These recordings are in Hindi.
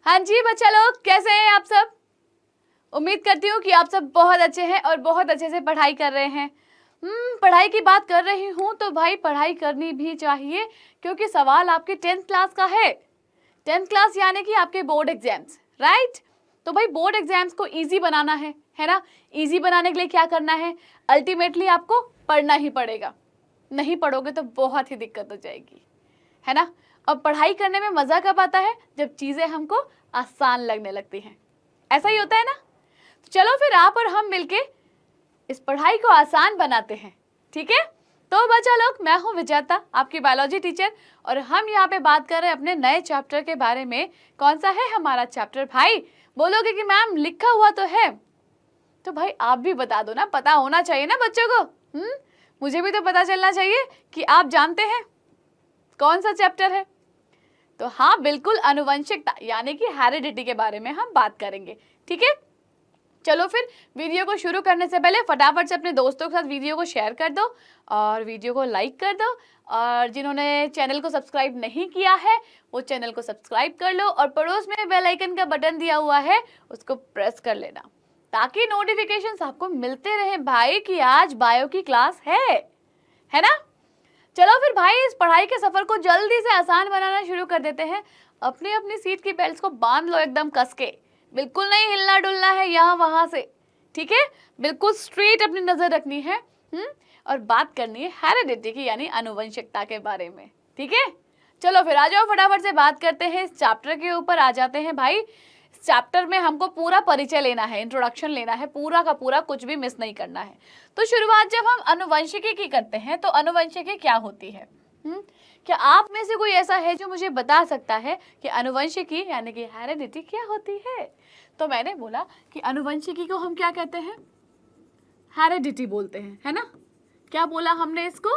हाँ जी बच्चा लोग, कैसे हैं आप सब। उम्मीद करती हूँ कि आप सब बहुत अच्छे हैं और बहुत अच्छे से पढ़ाई कर रहे हैं। पढ़ाई की बात कर रही हूँ तो भाई पढ़ाई करनी भी चाहिए, क्योंकि सवाल आपके 10th क्लास का है। 10th क्लास यानी कि आपके बोर्ड एग्जाम्स, राइट। तो भाई बोर्ड एग्जाम्स को इजी बनाना है ना। इजी बनाने के लिए क्या करना है, अल्टीमेटली आपको पढ़ना ही पड़ेगा। नहीं पढ़ोगे तो बहुत ही दिक्कत हो जाएगी, है ना। और पढ़ाई करने में मजा कब आता है, जब चीजें हमको आसान लगने लगती हैं। ऐसा ही होता है ना। तो चलो फिर आप और हम मिलके इस पढ़ाई को आसान बनाते हैं, ठीक है। तो बच्चा लोग, मैं हूं विजेता, आपकी बायोलॉजी टीचर, और हम यहाँ पे बात कर रहे हैं अपने नए चैप्टर के बारे में। कौन सा है हमारा चैप्टर भाई? बोलोगे कि मैम लिखा हुआ तो है, तो भाई आप भी बता दो ना, पता होना चाहिए ना बच्चों को। मुझे भी तो पता चलना चाहिए कि आप जानते हैं कौन सा चैप्टर है। तो हाँ बिल्कुल, अनुवंशिकता यानी कि हेरिडिटी के बारे में हम बात करेंगे, ठीक है। चलो फिर वीडियो को शुरू करने से पहले फटाफट से अपने दोस्तों के साथ वीडियो को शेयर कर दो और वीडियो को लाइक कर दो, और जिन्होंने चैनल को सब्सक्राइब नहीं किया है वो चैनल को सब्सक्राइब कर लो, और पड़ोस में बेल आइकन का बटन दिया हुआ है उसको प्रेस कर लेना, ताकि नोटिफिकेशंस आपको मिलते रहे भाई कि आज बायो की क्लास है ना। चलो फिर भाई इस पढ़ाई के सफर को जल्दी से आसान बनाना शुरू कर देते हैं। अपनी अपनी सीट की बेल्ट को बांध लो एकदम कस के, बिल्कुल नहीं हिलना डुलना है यहाँ वहां से, ठीक है। बिल्कुल स्ट्रेट अपनी नजर रखनी है और बात करनी है हेरिडिटी की यानी आनुवंशिकता के बारे में, ठीक है। चलो फिर आ जाओ, फटाफट से बात करते हैं, इस चैप्टर के ऊपर आ जाते हैं भाई। इस चैप्टर में हमको पूरा परिचय लेना है, इंट्रोडक्शन लेना है, पूरा का पूरा, कुछ भी मिस नहीं करना है। तो शुरुआत जब हम आनुवंशिकी की करते हैं तो आनुवंशिकी क्या होती है? क्या आप में से कोई ऐसा है जो मुझे बता सकता है कि आनुवंशिकी यानी कि हेरिडिटी क्या होती है? तो मैंने बोला कि आनुवंशिकी को हम क्या कहते हैं, हेरिडिटी बोलते हैं, है ना। क्या बोला हमने इसको?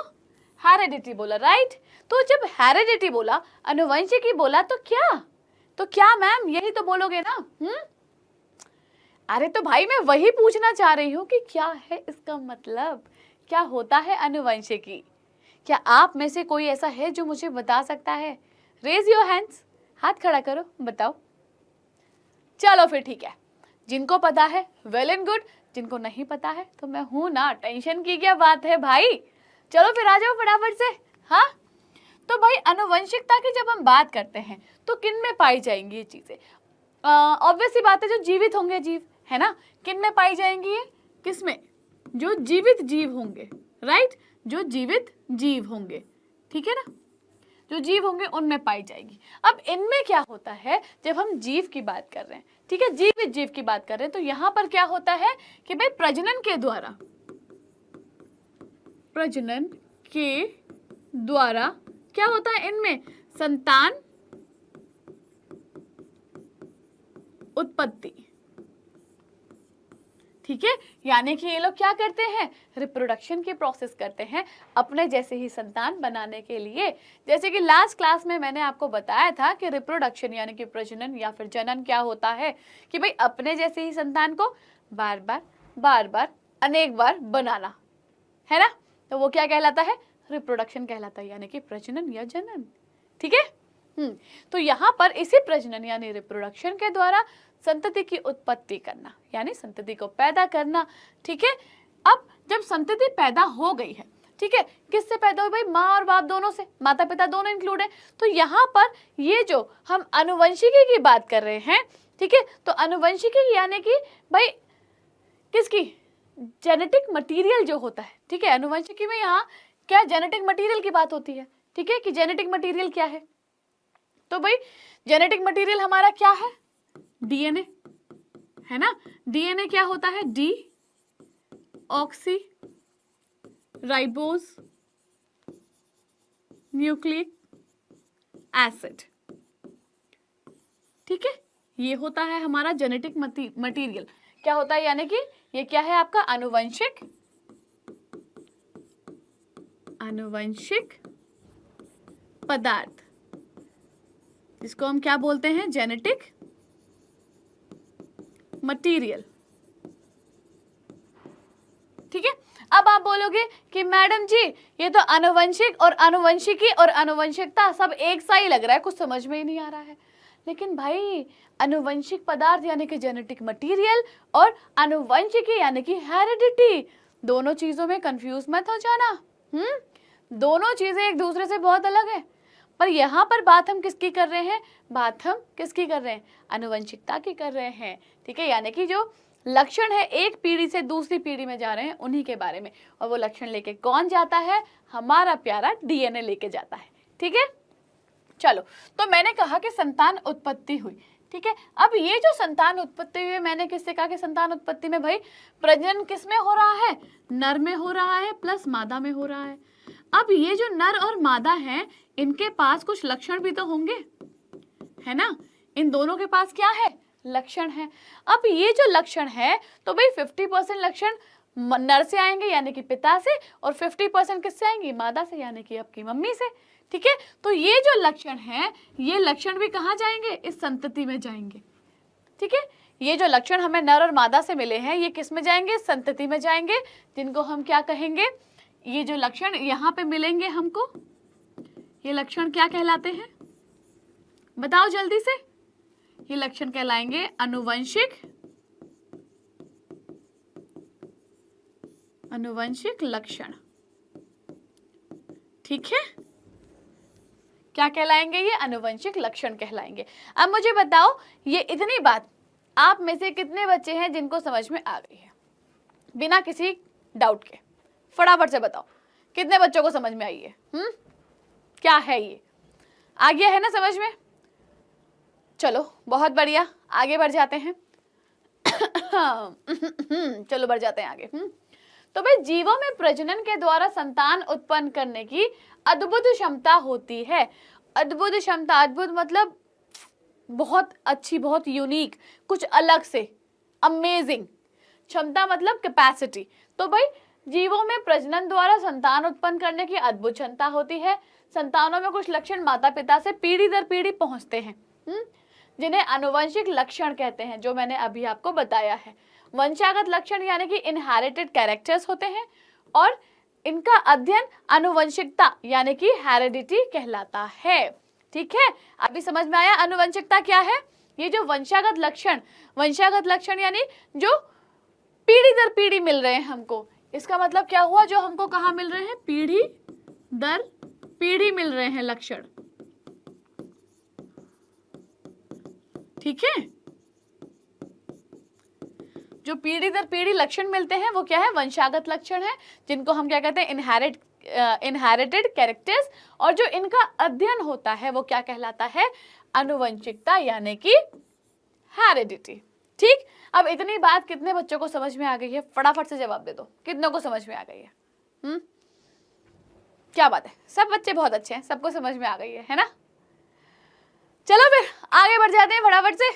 हेरिडिटी बोला, राइट। तो जब हेरिडिटी बोला, आनुवंशिकी बोला, तो क्या मैम यही तो बोलोगे ना? अरे तो भाई मैं वही पूछना चाह रही हूँ कि क्या है इसका मतलब, क्या होता है आनुवंशिकी। क्या आप में से कोई ऐसा है जो मुझे बता सकता है? रेज योर हैंड्स, हाथ खड़ा करो, बताओ। चलो फिर ठीक है, जिनको पता है वेल एंड गुड, जिनको नहीं पता है तो मैं हूं ना, टेंशन की क्या बात है भाई। चलो फिर आ जाओ फटाफट से। हाँ तो भाई आनुवंशिकता की जब हम बात करते हैं तो किन में पाई जाएंगी ये चीजें? ऑब्वियस सी बात है, जो जीवित होंगे जीव, है ना। किन में पाई जाएंगी ये? किसमें? जो जीवित जीव होंगे, राइट। जो जीवित जीव होंगे, ठीक है ना, जो जीव होंगे उनमें पाई जाएगी। अब इनमें क्या होता है, जब हम जीव की बात कर रहे हैं, ठीक है, जीवित जीव की बात कर रहे हैं, तो यहां पर क्या होता है कि भाई प्रजनन के द्वारा क्या होता है, इनमें संतान उत्पत्ति, ठीक है। यानी कि ये लोग क्या करते हैं, रिप्रोडक्शन की प्रोसेस करते हैं अपने जैसे ही संतान बनाने के लिए। जैसे कि लास्ट क्लास में मैंने आपको बताया था कि रिप्रोडक्शन यानी कि प्रजनन या फिर जनन क्या होता है, कि भाई अपने जैसे ही संतान को बार बार अनेक बार बनाना, है ना। तो वो क्या कहलाता है, रिप्रोडक्शन कहलाता है, यानी कि प्रजनन या जनन, ठीक है। तो यहाँ पर इसी प्रजनन यानी रिप्रोडक्शन के द्वारा संतति की उत्पत्ति करना, यानी संतति को पैदा करना, ठीक है। अब जब संतति पैदा हो गई है, ठीक है, किससे पैदा हुई भाई? माँ और बाप दोनों से, माता पिता दोनों इंक्लूड है। तो यहाँ पर ये जो हम आनुवंशिकी की बात कर रहे हैं, ठीक है, तो आनुवंशिकी यानी कि भाई किसकी? जेनेटिक मटीरियल जो होता है, ठीक है। आनुवंशिकी में यहाँ क्या जेनेटिक मटीरियल की बात होती है, ठीक है, कि जेनेटिक मटीरियल क्या है। तो भाई जेनेटिक मटीरियल हमारा क्या है? डीएनए, है ना। डीएनए क्या होता है? D oxy ribose nucleic acid, ठीक है, ये होता है हमारा जेनेटिक मटीरियल। क्या होता है, यानी कि ये क्या है आपका? आनुवंशिक पदार्थ, जिसको हम क्या बोलते हैं? जेनेटिक मटीरियल, ठीक है। अब आप बोलोगे कि मैडम जी ये तो आनुवंशिक और आनुवंशिकी और आनुवंशिकता सब एक सा ही लग रहा है, कुछ समझ में ही नहीं आ रहा है। लेकिन भाई आनुवंशिक पदार्थ यानी कि जेनेटिक मटेरियल और आनुवंशिकी यानी कि हेरिडिटी, दोनों चीजों में कंफ्यूज मत हो जाना। दोनों चीजें एक दूसरे से बहुत अलग है। पर यहाँ पर बात हम किसकी कर रहे हैं? बात हम किसकी कर रहे हैं? आनुवंशिकता की कर रहे हैं। ठीक है, यानी कि जो लक्षण है एक पीढ़ी से दूसरी पीढ़ी में जा रहे हैं उन्हीं के बारे में। और वो लक्षण लेके कौन जाता है? हमारा प्यारा डीएनए लेके जाता है। ठीक है, चलो, तो मैंने कहा कि संतान उत्पत्ति हुई। ठीक है, अब ये जो संतान उत्पत्ति हुई, मैंने किससे कहा कि संतान उत्पत्ति में भाई प्रजनन किस में हो रहा है? नर में हो रहा है प्लस मादा में हो रहा है। अब ये जो नर और मादा है इनके पास कुछ लक्षण भी तो होंगे, है ना? इन दोनों के पास क्या है? लक्षण है। अब ये जो लक्षण है तो भाई 50% लक्षण नर से आएंगे यानी कि पिता से, और 50% किससे आएंगे? मादा से यानी कि आपकी मम्मी से। ठीक है, तो ये जो लक्षण है ये लक्षण भी कहाँ जाएंगे? इस संतति में जाएंगे। ठीक है, ये जो लक्षण हमें नर और मादा से मिले हैं ये किस में जाएंगे? संतति में जाएंगे, जिनको हम क्या कहेंगे? ये जो लक्षण यहाँ पे मिलेंगे हमको, ये लक्षण क्या कहलाते हैं? बताओ जल्दी से। ये लक्षण कहलाएंगे अनुवंशिक लक्षण। ठीक है, क्या कहलाएंगे? ये अनुवंशिक लक्षण कहलाएंगे। अब मुझे बताओ, ये इतनी बात आप में से कितने बच्चे हैं जिनको समझ में आ गई है बिना किसी डाउट के? फटाफट से बताओ, कितने बच्चों को समझ में आई है? क्या है ये? आ गया है ना समझ में? चलो बहुत बढ़िया, आगे बढ़ जाते हैं। चलो बढ़ जाते हैं आगे। तो भाई जीवों में प्रजनन के द्वारा संतान उत्पन्न करने की अद्भुत क्षमता होती है। अद्भुत क्षमता, अद्भुत मतलब बहुत अच्छी, बहुत यूनिक, कुछ अलग से, अमेजिंग। क्षमता मतलब कैपेसिटी। तो भाई जीवों में प्रजनन द्वारा संतान उत्पन्न करने की अद्भुत क्षमता होती है। संतानों में कुछ लक्षण माता पिता से पीढ़ी दर पीढ़ी पहुंचते हैं, जिन्हें आनुवंशिक लक्षण कहते हैं, जो मैंने अभी आपको बताया है। वंशागत लक्षण यानी कि इनहेरिटेड कैरेक्टर्स होते हैं, और इनका अध्ययन आनुवंशिकता यानी कि हेरिडिटी कहलाता है। ठीक है, अभी समझ में आया आनुवंशिकता क्या है? ये जो वंशागत लक्षण यानी जो पीढ़ी दर पीढ़ी मिल रहे हैं हमको, इसका मतलब क्या हुआ? जो हमको कहाँ मिल रहे हैं? पीढ़ी दर पीढ़ी मिल रहे हैं लक्षण। ठीक है, जो पीढ़ी दर पीढ़ी लक्षण मिलते हैं वो क्या है? वंशागत लक्षण है, जिनको हम क्या कहते हैं? Inherited characters. और जो इनका अध्ययन होता है वो क्या कहलाता है? आनुवंशिकता यानी कि हेरिडिटी। ठीक, अब इतनी बात कितने बच्चों को समझ में आ गई है? फटाफट से जवाब दे दो, कितनों को समझ में आ गई है? क्या बात है, सब बच्चे बहुत अच्छे हैं, सबको समझ में आ गई है ना? चलो फिर आगे बढ़ जाते हैं फटाफट से।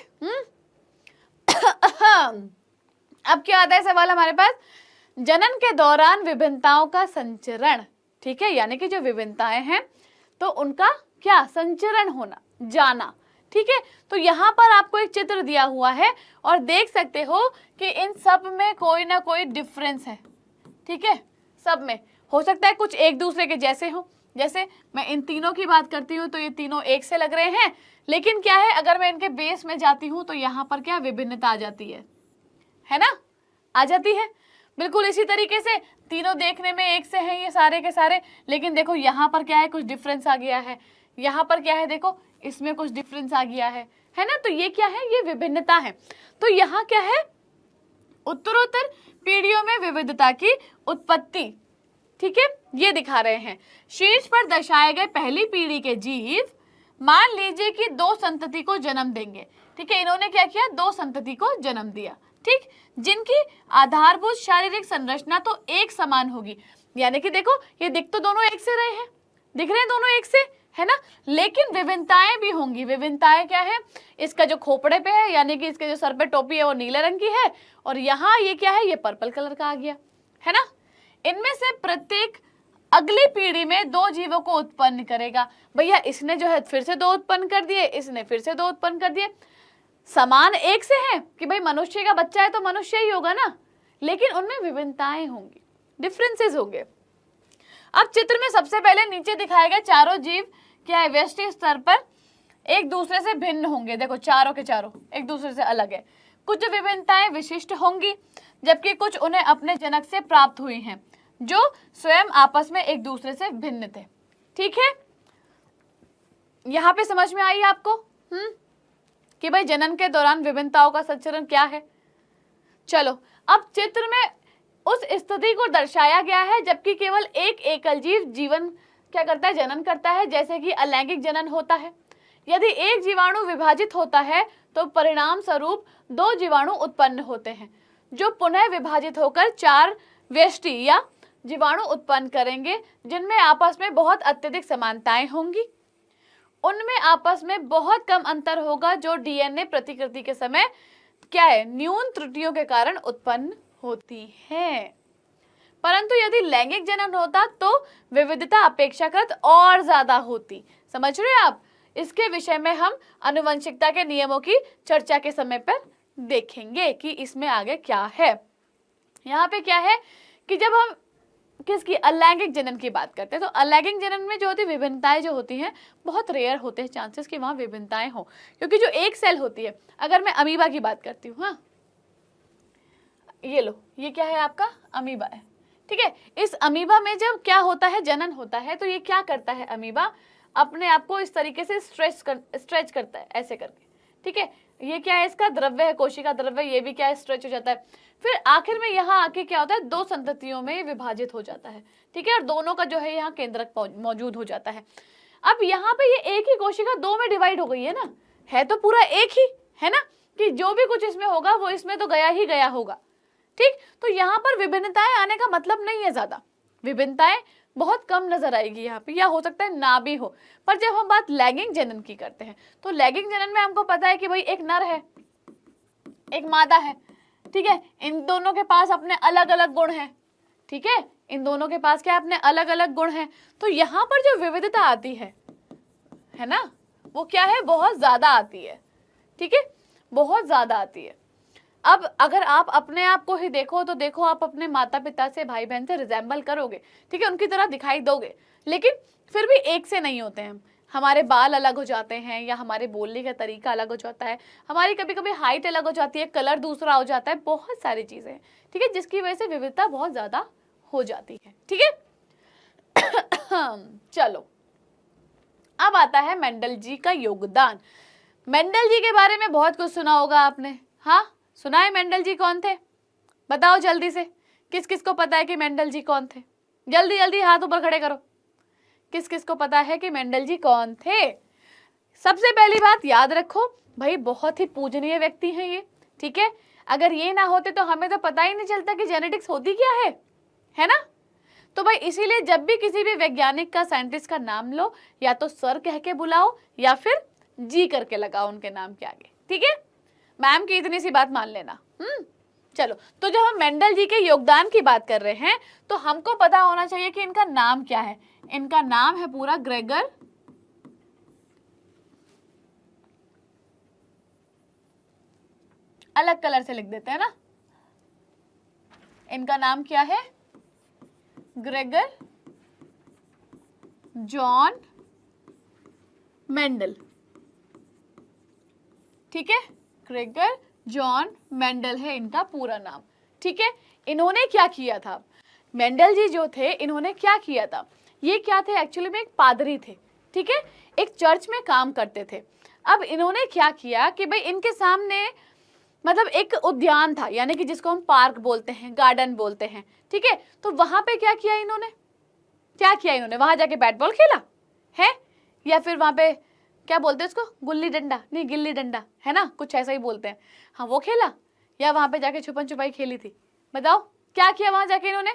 अब क्या आता है सवाल हमारे पास? जनन के दौरान विभिन्नताओं का संचरण। ठीक है, यानी कि जो विभिन्नताएं हैं तो उनका क्या? संचरण होना, जाना। ठीक है, तो यहाँ पर आपको एक चित्र दिया हुआ है और देख सकते हो कि इन सब में कोई ना कोई डिफरेंस है। ठीक है, सब में हो सकता है कुछ एक दूसरे के जैसे हो, जैसे मैं इन तीनों की बात करती हूँ तो ये तीनों एक से लग रहे हैं, लेकिन क्या है अगर मैं इनके बेस में जाती हूँ तो यहाँ पर क्या विभिन्नता आ जाती है ना? आ जाती है। बिल्कुल इसी तरीके से तीनों देखने में एक से हैं ये सारे के सारे, लेकिन देखो यहाँ पर क्या है? कुछ डिफरेंस आ गया है। यहाँ पर क्या है? देखो इसमें कुछ डिफरेंस आ गया है ना? तो ये क्या है? ये विभिन्नता है। तो यहाँ क्या है? उत्तरोत्तर पीढ़ियों में विविधता की उत्पत्ति। ठीक है, ये दिखा रहे हैं। शीर्ष पर दर्शाए गए पहली पीढ़ी के जीव मान लीजिए कि 2 संतति को जन्म देंगे। ठीक है, इन्होंने क्या किया? 2 संतति को जन्म दिया। ठीक, जिनकी आधारभूत शारीरिक संरचना तो एक समान होगी, यानी कि देखो ये दिख तो दोनों एक से रहे हैं, दिख रहे हैं दोनों एक से, है ना? लेकिन विभिन्नताएं भी होंगी। विभिन्नताएं क्या है? इसका जो खोपड़े पे है यानी कि इसके जो सर पे टोपी है वो नीले रंग की है, और यहाँ ये क्या है? ये पर्पल कलर का आ गया, है ना? इनमें से प्रत्येक अगली पीढ़ी में 2 जीवों को उत्पन्न करेगा। भैया इसने जो है फिर से 2 उत्पन्न कर दिए, इसने फिर से 2 उत्पन्न कर दिए। समान एक से है कि भाई मनुष्य का बच्चा है तो मनुष्य ही होगा ना, लेकिन उनमें विभिन्नताएं होंगी, डिफरेंसेस होंगे। अब चित्र में सबसे पहले नीचे दिखाए गए चारों जीव क्या है? व्यष्टि स्तर पर एक दूसरे से भिन्न होंगे। देखो चारों के चारों एक दूसरे से अलग है। कुछ विभिन्नताएं विशिष्ट होंगी, जबकि कुछ उन्हें अपने जनक से प्राप्त हुई हैं, जो स्वयं आपस में एक दूसरे से भिन्न थे। ठीक है, यहाँ पे समझ में आई आपको कि भाई जनन के दौरान विभिन्नताओं का संचरण क्या है। चलो, अब चित्र में उस स्थिति को दर्शाया गया है जबकि केवल एक एकल जीव जीवन क्या करता है, जनन करता है, जैसे कि अलैंगिक जनन होता है। यदि एक जीवाणु विभाजित होता है तो परिणाम स्वरूप 2 जीवाणु उत्पन्न होते हैं, जो पुनः विभाजित होकर 4 व्यष्टि या जीवाणु उत्पन्न करेंगे, जिनमें आपस में बहुत अत्यधिक समानताएं होंगी। उनमें आपस में बहुत कम अंतर होगा, जो डीएनए प्रतिकृति के समय क्या है, न्यून त्रुटियों के कारण उत्पन्न होती है। परंतु यदि लैंगिक जनन होता तो विविधता अपेक्षाकृत और ज्यादा होती। समझ रहे हो आप? इसके विषय में हम आनुवंशिकता के नियमों की चर्चा के समय पर देखेंगे कि इसमें आगे क्या है। यहाँ पे क्या है कि जब हम किसकी अलैंगिक जनन की बात करते हैं तो अलैंगिक जनन में जो होती विभिन्नताएं जो होती हैं बहुत रेयर होते हैं चांसेस कि वहाँ विभिन्नताएं हो, क्योंकि जो एक सेल होती है, अगर मैं अमीबा की बात करती हूँ, हाँ ये लो, ये क्या है आपका अमीबा है। ठीक है, इस अमीबा में जब क्या होता है, जनन होता है, तो ये क्या करता है, अमीबा अपने आप को इस तरीके से स्ट्रेच करता है ऐसे करके। ठीक है, ये क्या है, इसका द्रव्य है, कोशिका द्रव्य, ये भी क्या है, स्ट्रेच हो जाता है। फिर आखिर में यहाँ आके क्या होता है, 2 संततियों में विभाजित हो जाता है। ठीक है, और दोनों का जो है यहाँ केंद्रक मौजूद हो जाता है। अब यहाँ पे ये एक ही कोशिका 2 में डिवाइड हो गई है ना, है तो पूरा एक ही है ना, कि जो भी कुछ इसमें होगा वो इसमें तो गया ही गया होगा। ठीक, तो यहाँ पर विभिन्नताएं आने का मतलब नहीं है ज्यादा, विभिन्नताएं बहुत कम नजर आएगी यहाँ पे, या हो सकता है ना भी हो। पर जब हम बात लैंगिक जनन की करते हैं तो लैंगिक जनन में हमको पता है कि भाई एक नर है, एक मादा है। ठीक है, इन दोनों के पास अपने अलग अलग गुण हैं। ठीक है, इन दोनों के पास क्या अपने अलग अलग गुण हैं। तो यहाँ पर जो विविधता आती है ना, वो क्या है, बहुत ज्यादा आती है। ठीक है, बहुत ज्यादा आती है। अब अगर आप अपने आप को ही देखो तो देखो, आप अपने माता पिता से, भाई बहन से रिजेंबल करोगे, ठीक है, उनकी तरह दिखाई दोगे, लेकिन फिर भी एक से नहीं होते हैं। हमारे बाल अलग हो जाते हैं, या हमारे बोलने का तरीका अलग हो जाता है, हमारी कभी कभी हाइट अलग हो जाती है, कलर दूसरा हो जाता है, बहुत सारी चीजें। ठीक है, जिसकी वजह से विविधता बहुत ज्यादा हो जाती है। ठीक है चलो, अब आता है मेंडल जी का योगदान। मेंडल जी के बारे में बहुत कुछ सुना होगा आपने, हाँ सुना है। मेंडल जी कौन थे, बताओ जल्दी से, किस किस को पता है कि मेंडल जी कौन थे? जल्दी जल्दी हाथ ऊपर खड़े करो, किस किस को पता है कि मेंडल जी कौन थे? सबसे पहली बात याद रखो भाई, बहुत ही पूजनीय व्यक्ति हैं ये। ठीक है, अगर ये ना होते तो हमें तो पता ही नहीं चलता कि जेनेटिक्स होती क्या है ना। तो भाई इसीलिए जब भी किसी भी वैज्ञानिक का, साइंटिस्ट का नाम लो, या तो सर कह के बुलाओ या फिर जी करके लगाओ उनके नाम के आगे। ठीक है, मैम की इतनी सी बात मान लेना। चलो, तो जब हम मेंडल जी के योगदान की बात कर रहे हैं तो हमको पता होना चाहिए कि इनका नाम क्या है। इनका नाम है पूरा ग्रेगर अलग कलर से लिख देते हैं ना, इनका नाम क्या है, ग्रेगर जॉन मेंडल। ठीक है, ग्रेगर जॉन मेंडल है इनका पूरा नाम। ठीक है, इन्होंने क्या किया था, मेंडल जी जो थे इन्होंने क्या किया था, ये क्या थे, एक्चुअली में एक पादरी थे। ठीक है, एक चर्च में काम करते थे। अब इन्होंने क्या किया कि भाई इनके सामने मतलब एक उद्यान था, यानी कि जिसको हम पार्क बोलते हैं, गार्डन बोलते हैं। ठीक है, तो वहां पे क्या किया इन्होंने, वहां जाके बैट बॉल खेला है, या फिर वहां पे क्या बोलते हैं उसको, गुल्ली डंडा, नहीं गिल्ली डंडा है ना, कुछ ऐसा ही बोलते हैं, हाँ वो खेला, या वहां पे जाके छुपन छुपाई खेली थी। बताओ क्या किया वहां जाके इन्होंने?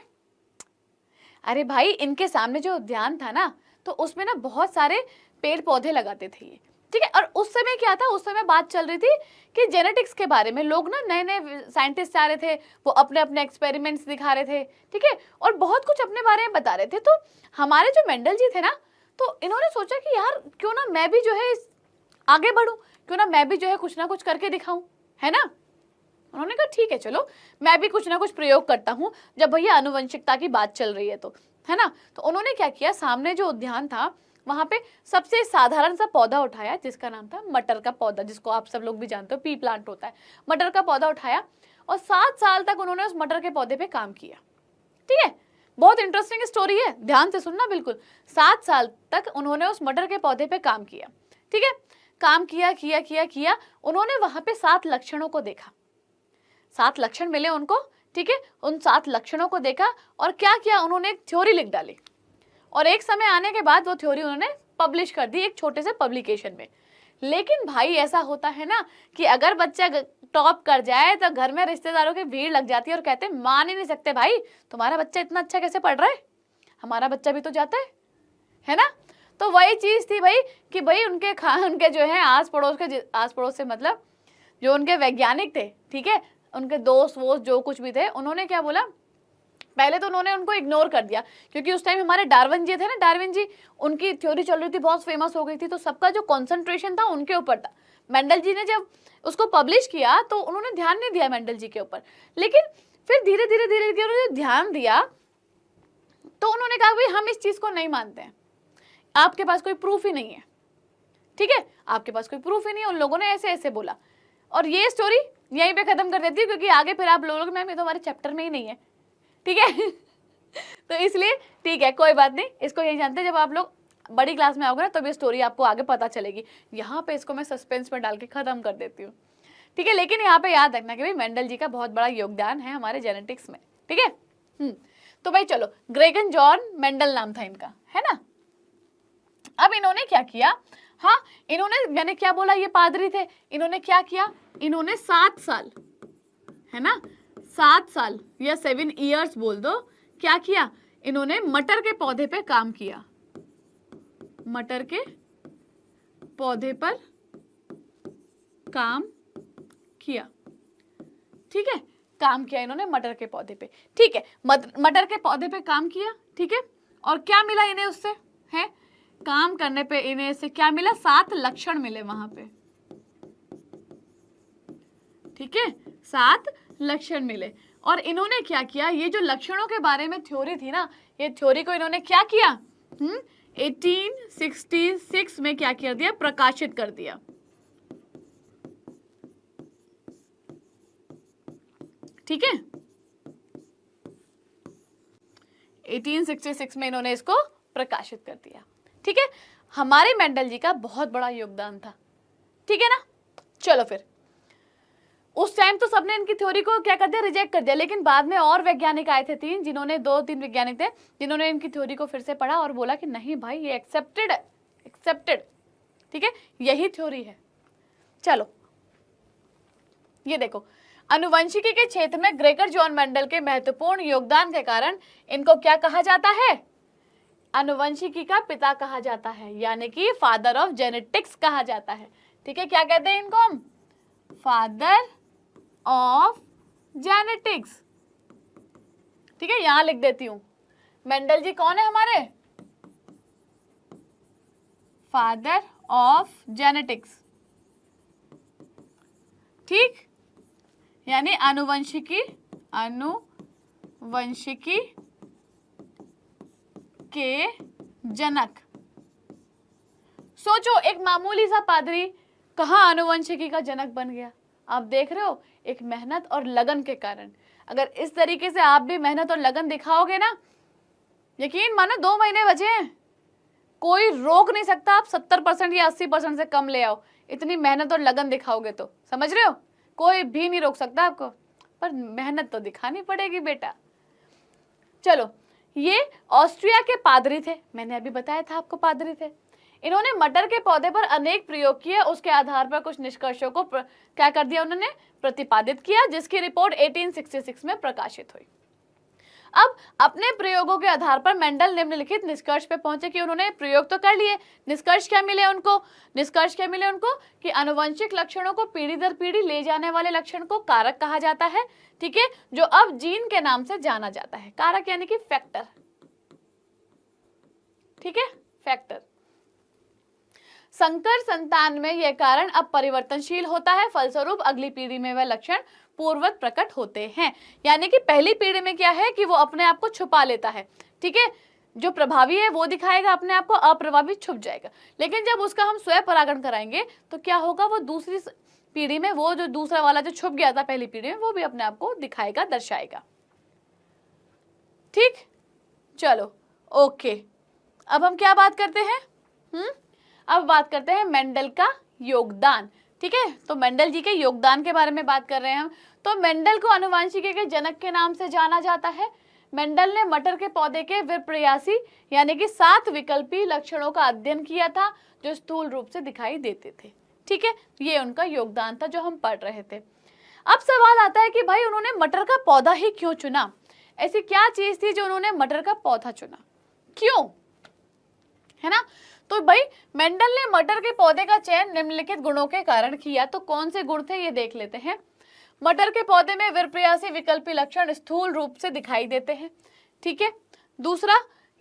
अरे भाई, इनके सामने जो उद्यान था ना, तो उसमें ना बहुत सारे पेड़ पौधे लगाते थे ये। ठीक है, और उस समय क्या था, उस समय बात चल रही थी कि जेनेटिक्स के बारे में लोग ना, नए नए साइंटिस्ट आ रहे थे, वो अपने अपने एक्सपेरिमेंट्स दिखा रहे थे। ठीक है, और बहुत कुछ अपने बारे में बता रहे थे। तो हमारे जो मेंडल जी थे ना, तो इन्होंने सोचा कि यार क्यों ना मैं भी जो है आगे बढ़ूं, क्यों ना मैं भी जो है कुछ ना कुछ करके दिखाऊं, है ना। उन्होंने कहा ठीक है, चलो मैं भी कुछ ना कुछ प्रयोग करता हूं, जब भैया आनुवंशिकता की बात चल रही है तो, है ना। तो उन्होंने क्या किया, सामने जो उद्यान था वहां पे सबसे साधारण सा पौधा उठाया जिसका नाम था मटर का पौधा, जिसको आप सब लोग भी जानते हो, पी प्लांट होता है। मटर का पौधा उठाया और 7 साल तक उन्होंने उस मटर के पौधे पे काम किया। ठीक है, बहुत इंटरेस्टिंग स्टोरी है, ध्यान से सुनना बिल्कुल। 7 साल तक उन्होंने उस मटर के पौधे पे काम किया। ठीक है, काम किया किया किया किया, उन्होंने वहां पे 7 लक्षणों को देखा, 7 लक्षण मिले उनको। ठीक है, उन 7 लक्षणों को देखा और क्या किया, उन्होंने एक थ्योरी लिख डाली और एक समय आने के बाद वो थ्योरी उन्होंने पब्लिश कर दी एक छोटे से पब्लिकेशन में। लेकिन भाई ऐसा होता है ना कि अगर बच्चा टॉप कर जाए तो घर में रिश्तेदारों की भीड़ लग जाती है और कहते हैं मान ही नहीं सकते भाई तुम्हारा बच्चा इतना अच्छा कैसे पढ़ रहा है, हमारा बच्चा भी तो जाता है ना। तो वही चीज थी भाई कि भाई उनके जो है आस पड़ोस से मतलब जो उनके वैज्ञानिक थे, ठीक है, उनके दोस्त वोस्त जो कुछ भी थे, उन्होंने क्या बोला, पहले तो उन्होंने उनको इग्नोर कर दिया क्योंकि उस टाइम हमारे डार्विन जी थे ना, डार्विन जी, उनकी थ्योरी चल रही थी, बहुत फेमस हो गई थी, तो सबका जो कंसंट्रेशन था उनके ऊपर था। मेंडल जी ने जब उसको पब्लिश किया तो उन्होंने ध्यान नहीं दिया मेंडल जी के ऊपर, लेकिन फिर धीरे धीरे धीरे धीरे उन्होंने ध्यान दिया तो उन्होंने कहा भाई हम इस चीज को नहीं मानते हैं, आपके पास कोई प्रूफ ही नहीं है। ठीक है, आपके पास कोई प्रूफ ही नहीं है, उन लोगों ने ऐसे ऐसे बोला। और ये स्टोरी यहीं पे खत्म कर देती है क्योंकि आगे फिर आप लोग मैम ये तो हमारे चैप्टर में ही नहीं है। ठीक है तो इसलिए ठीक है, कोई बात नहीं, इसको यही जानते हैं, जब आप लोग बड़ी क्लास में आओगे ना तो भी स्टोरी आपको आगे पता चलेगी। यहाँ पे इसको मैं सस्पेंस में डाल के खत्म कर देती हूँ। ठीक है, लेकिन यहाँ पे याद रखना कि भाई मेंडल जी का बहुत बड़ा योगदान है हमारे जेनेटिक्स में। ठीक है, तो भाई चलो, ग्रेगन जॉन मेंडल नाम था इनका, है ना। अब इन्होंने क्या किया, हाँ इन्होंने, मैंने क्या बोला, ये पादरी थे, इन्होंने क्या किया, इन्होंने 7 साल, है ना, 7 साल या 7 ईयर्स बोल दो, क्या किया, इन्होंने मटर के पौधे पे काम किया, मटर के पौधे पर काम किया। ठीक है, काम किया इन्होंने मटर के पौधे पे। ठीक है, मटर के पौधे पे काम किया। ठीक है, और क्या मिला इन्हें उससे, है काम करने पे इन्हें से क्या मिला, 7 लक्षण मिले वहां पे। ठीक है, 7 लक्षण मिले और इन्होंने क्या किया, ये जो लक्षणों के बारे में थ्योरी थी ना, ये थ्योरी को इन्होंने क्या किया, 1866 में क्या कर दिया, प्रकाशित कर दिया। ठीक है, 1866 में इन्होंने इसको प्रकाशित कर दिया। ठीक है, हमारे मेंडल जी का बहुत बड़ा योगदान था। ठीक है ना, चलो फिर उस टाइम तो सबने इनकी थ्योरी को क्या कर दिया, रिजेक्ट कर दिया, लेकिन बाद में और वैज्ञानिक आए थे 2-3 वैज्ञानिक थे जिन्होंने इनकी थ्योरी को फिर से पढ़ा और बोला कि नहीं भाई ये एक्सेप्टेड है, एक्सेप्टेड। ठीक है, यही थ्योरी है। चलो ये देखो, आनुवंशिकी के क्षेत्र में ग्रेगर जॉन मेंडल के महत्वपूर्ण योगदान के कारण इनको क्या कहा जाता है, आनुवंशिकी का पिता कहा जाता है, यानी कि फादर ऑफ जेनेटिक्स कहा जाता है। ठीक है, क्या कहते हैं इनको हम, फादर ऑफ जेनेटिक्स। ठीक है, यहां लिख देती हूं, मेंडल जी कौन है हमारे, फादर ऑफ जेनेटिक्स। ठीक, यानी आनुवंशिकी के जनक। सोचो, एक मामूली सा पादरी कहाँ आनुवंशिकी का जनक बन गया। आप देख रहे हो, एक मेहनत और लगन के कारण। अगर इस तरीके से आप भी मेहनत और लगन दिखाओगे ना, यकीन मानो 2 महीने बचे हैं, कोई रोक नहीं सकता आप 70% या 80% से कम ले आओ, इतनी मेहनत और लगन दिखाओगे तो, समझ रहे हो, कोई भी नहीं रोक सकता आपको, पर मेहनत तो दिखानी पड़ेगी बेटा। चलो, ये ऑस्ट्रिया के पादरी थे, मैंने अभी बताया था आपको पादरी थे। इन्होंने मटर के पौधे पर अनेक प्रयोग किए, उसके आधार पर कुछ निष्कर्षों को क्या कर दिया, उन्होंने प्रतिपादित किया, जिसकी रिपोर्ट 1866 में प्रकाशित हुई। अब अपने प्रयोगों के आधार पर मेंडल निम्नलिखित निष्कर्ष पे पहुंचे कि उन्होंने प्रयोग तो कर लिए, निष्कर्ष क्या मिले उनको कि आनुवंशिक लक्षणों को पीढ़ी दर पीढ़ी ले जाने वाले लक्षण को कारक कहा जाता है। ठीक है, जो अब जीन के नाम से जाना जाता है, कारक यानी कि फैक्टर। ठीक है, फैक्टर। संकर संतान में यह कारण अब परिवर्तनशील होता है, फलस्वरूप अगली पीढ़ी में वह लक्षण पूर्ववत प्रकट होते हैं। यानी कि पहली पीढ़ी में क्या है कि वो अपने आप को छुपा लेता है। ठीक है, जो प्रभावी है वो दिखाएगा अपने आप को, अप्रभावी छुप जाएगा। लेकिन जब उसका हम स्वयं परागण कराएंगे तो क्या होगा, वो दूसरी पीढ़ी में वो जो दूसरा वाला जो छुप गया था पहली पीढ़ी में वो भी अपने आप को दिखाएगा, दर्शाएगा। ठीक, चलो ओके। अब हम क्या बात करते हैं, अब बात करते हैं मेंडल का योगदान। ठीक है, तो मेंडल जी के योगदान के बारे में बात कर रहे हैं हम। तो मेंडल को आनुवंशिकी के जनक के नाम से जाना जाता है। मेंडल ने मटर के पौधे के विप्रयासी यानी कि 7 विकल्पी लक्षणों का अध्ययन किया था जो स्थूल रूप से दिखाई देते थे। ठीक है, ये उनका योगदान था जो हम पढ़ रहे थे। अब सवाल आता है कि भाई उन्होंने मटर का पौधा ही क्यों चुना, ऐसी क्या चीज थी जो उन्होंने मटर का पौधा चुना, क्यों, है ना। तो भाई मेंडल ने मटर के पौधे का चयन निम्नलिखित गुणों के कारण किया। तो कौन से गुण थे ये देख लेते हैं। मटर के पौधे में विप्रयासी विकल्पी लक्षण स्थूल रूप से दिखाई देते हैं। ठीक है, दूसरा,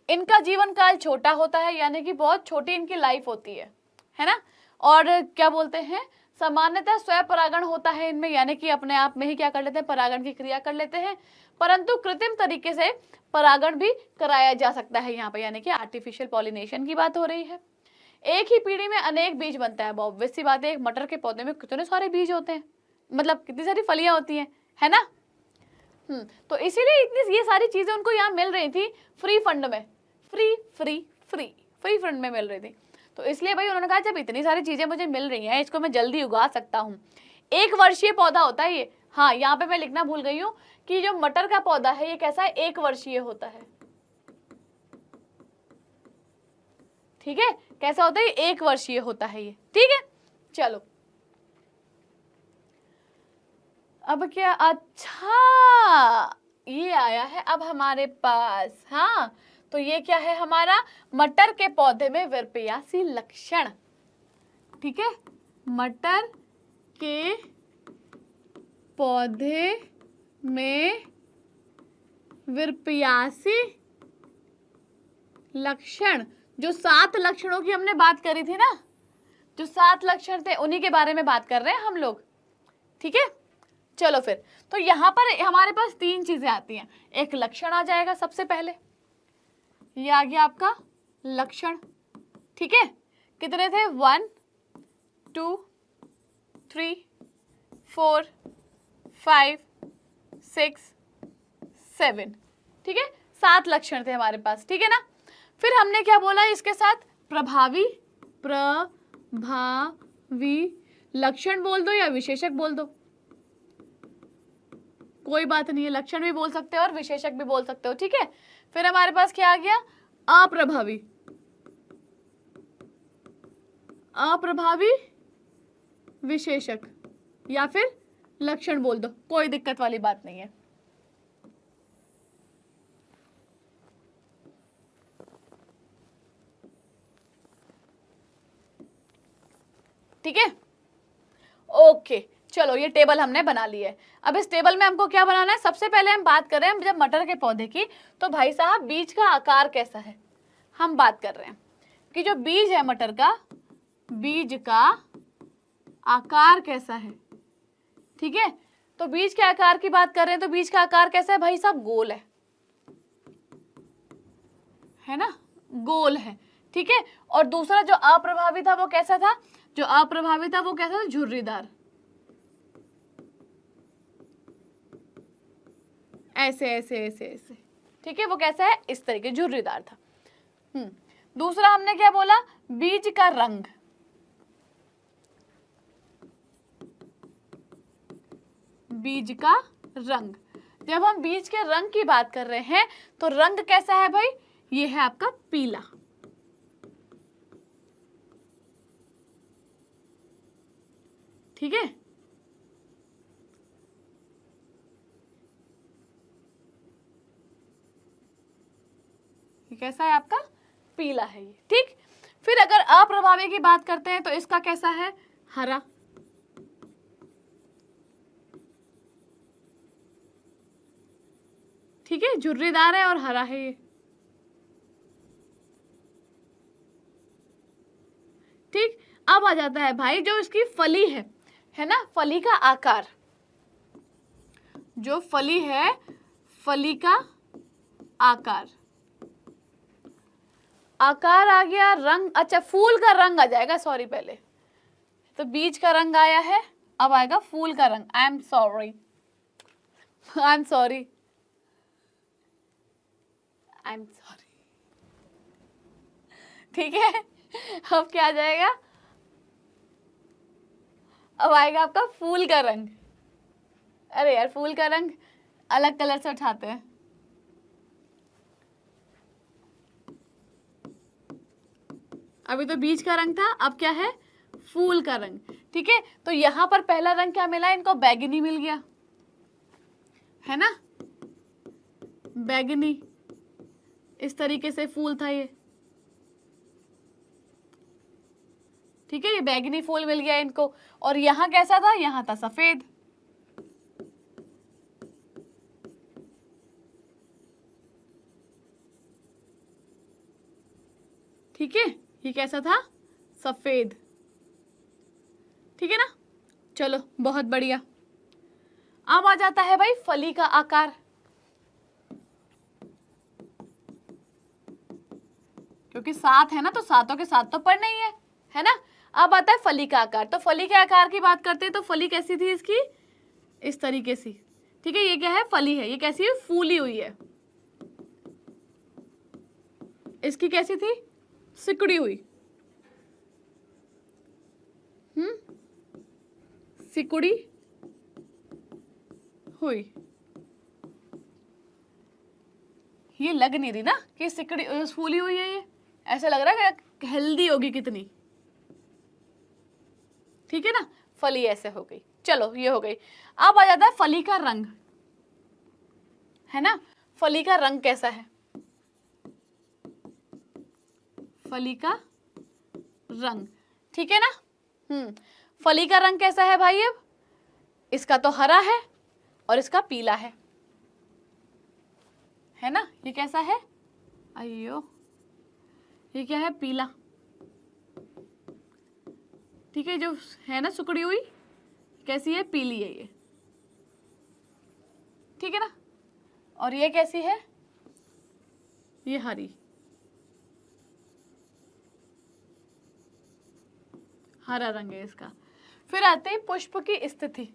इनका जीवन काल छोटा होता है, यानी कि बहुत छोटी इनकी लाइफ होती है ना। और क्या बोलते हैं, सामान्यतः स्वयं परागण होता है इनमें, यानी कि अपने आप में ही क्या कर लेते हैं, परागण की क्रिया कर लेते हैं। परंतु कृत्रिम तरीके से परागण भी कराया जा सकता है यहाँ पे, यानी कि आर्टिफिशियल पॉलिनेशन की बात हो रही है। एक ही पीढ़ी में अनेक बीज बनता है। ऑब्वियस सी बात है, एक मटर के पौधे में कितने सारे बीज होते हैं, मतलब कितनी सारी फलियां होती हैं, है ना। तो इसीलिए इतनी ये सारी चीजें उनको यहाँ मिल रही थी फ्री फंड में, फ्री फंड में मिल रही थी। तो इसलिए भाई उन्होंने कहा जब इतनी सारी चीजें मुझे मिल रही हैं, इसको मैं जल्दी उगा सकता हूँ। 1 वर्षीय पौधा होता है ये। हाँ, यहाँ पे मैं लिखना भूल गई हूँ कि जो मटर का पौधा है ये कैसा है, 1 वर्षीय होता है। ठीक है, कैसा होता है, 1 वर्षीय होता है ये। ठीक है, चलो अब क्या, अच्छा ये आया है अब हमारे पास। हाँ, तो ये क्या है हमारा, मटर के पौधे में विप्रयासी लक्षण। ठीक है, मटर के पौधे में विप्रयासी लक्षण, जो 7 लक्षणों की हमने बात करी थी ना, जो 7 लक्षण थे उन्हीं के बारे में बात कर रहे हैं हम लोग। ठीक है, चलो फिर, तो यहाँ पर हमारे पास 3 चीजें आती हैं। एक लक्षण आ जाएगा सबसे पहले, ये आ गया आपका लक्षण। ठीक है, कितने थे, 1 2 3 4 5 6 7। ठीक है, 7 लक्षण थे हमारे पास। ठीक है ना। फिर हमने क्या बोला इसके साथ, प्रभावी लक्षण बोल दो या विशेषक बोल दो, कोई बात नहीं है, लक्षण भी बोल सकते हो और विशेषक भी बोल सकते हो। ठीक है, फिर हमारे पास क्या आ गया, अप्रभावी विशेषक या फिर लक्षण बोल दो, कोई दिक्कत वाली बात नहीं है। ठीक है, ओके, चलो ये टेबल हमने बना ली है। अब इस टेबल में हमको क्या बनाना है, सबसे पहले हम बात कर रहे हैं जब मटर के पौधे की, तो भाई साहब बीज का आकार कैसा है, हम बात कर रहे हैं कि जो बीज है मटर का, बीज का आकार कैसा है। ठीक है, तो बीज के आकार की बात कर रहे हैं, तो बीज का आकार कैसा है भाई साहब, गोल है ना, गोल है। ठीक है, और दूसरा जो अप्रभावी था वो कैसा था, जो अप्रभावी था वो कैसा था, झुर्रीदार, ऐसे ऐसे ऐसे ऐसे। ठीक है, वो कैसा है, इस तरीके, झुर्रीदार था। दूसरा हमने क्या बोला, बीज का रंग, बीज का रंग। जब हम बीज के रंग की बात कर रहे हैं तो रंग कैसा है भाई, ये है आपका पीला। ठीक है, ये कैसा है आपका, पीला है ये। ठीक, फिर अगर अप्रभावी की बात करते हैं तो इसका कैसा है, हरा। ठीक है, झुर्रीदार है और हरा है ये। ठीक, अब आ जाता है भाई जो इसकी फली है ना, फली का आकार, जो फली है, फली का आकार, आकार आ गया, रंग, अच्छा फूल का रंग आ जाएगा, सॉरी पहले तो बीज का रंग आया है, अब आएगा फूल का रंग। I am sorry, I am sorry, I am sorry, ठीक है। अब क्या आ जाएगा, अब आएगा आपका फूल का रंग। अरे यार फूल का रंग अलग कलर से उठाते हैं। अभी तो बीज का रंग था, अब क्या है, फूल का रंग, ठीक है। तो यहां पर पहला रंग क्या मिला इनको, बैगनी मिल गया, है ना, बैगनी, इस तरीके से फूल था ये, ठीक है, ये बैगनी फूल मिल गया इनको। और यहां कैसा था, यहां था सफेद, ठीक है, ये कैसा था, सफेद, ठीक है ना। चलो बहुत बढ़िया। अब आ जाता है भाई फली का आकार, क्योंकि 7 है ना तो सातों के साथ तो पढ़ना ही है ना। अब आता है फली का आकार, तो फली के आकार की बात करते हैं तो फली कैसी थी इसकी, इस तरीके से, ठीक है। ये क्या है, फली है, ये कैसी है, फूली हुई है। इसकी कैसी थी, सिकुड़ी हुई, सिकुड़ी हुई। ये लग नहीं रही ना कि सिकड़ी फूली हुई है, ये ऐसा लग रहा है कि हेल्दी होगी कितनी, ठीक है ना। फली ऐसे हो गई, चलो ये हो गई। अब आ जाता है फली का रंग, है ना। फली का रंग कैसा है, फली का रंग, ठीक है ना। फली का रंग कैसा है भाई, अब इसका तो हरा है और इसका पीला है ना। ये कैसा है, अयो ये क्या है, पीला, ठीक है। जो है ना सुकड़ी हुई, कैसी है, पीली है ये, ठीक है ना। और ये कैसी है, ये हरी, हरा रंग है इसका। फिर आते हैं पुष्प की स्थिति।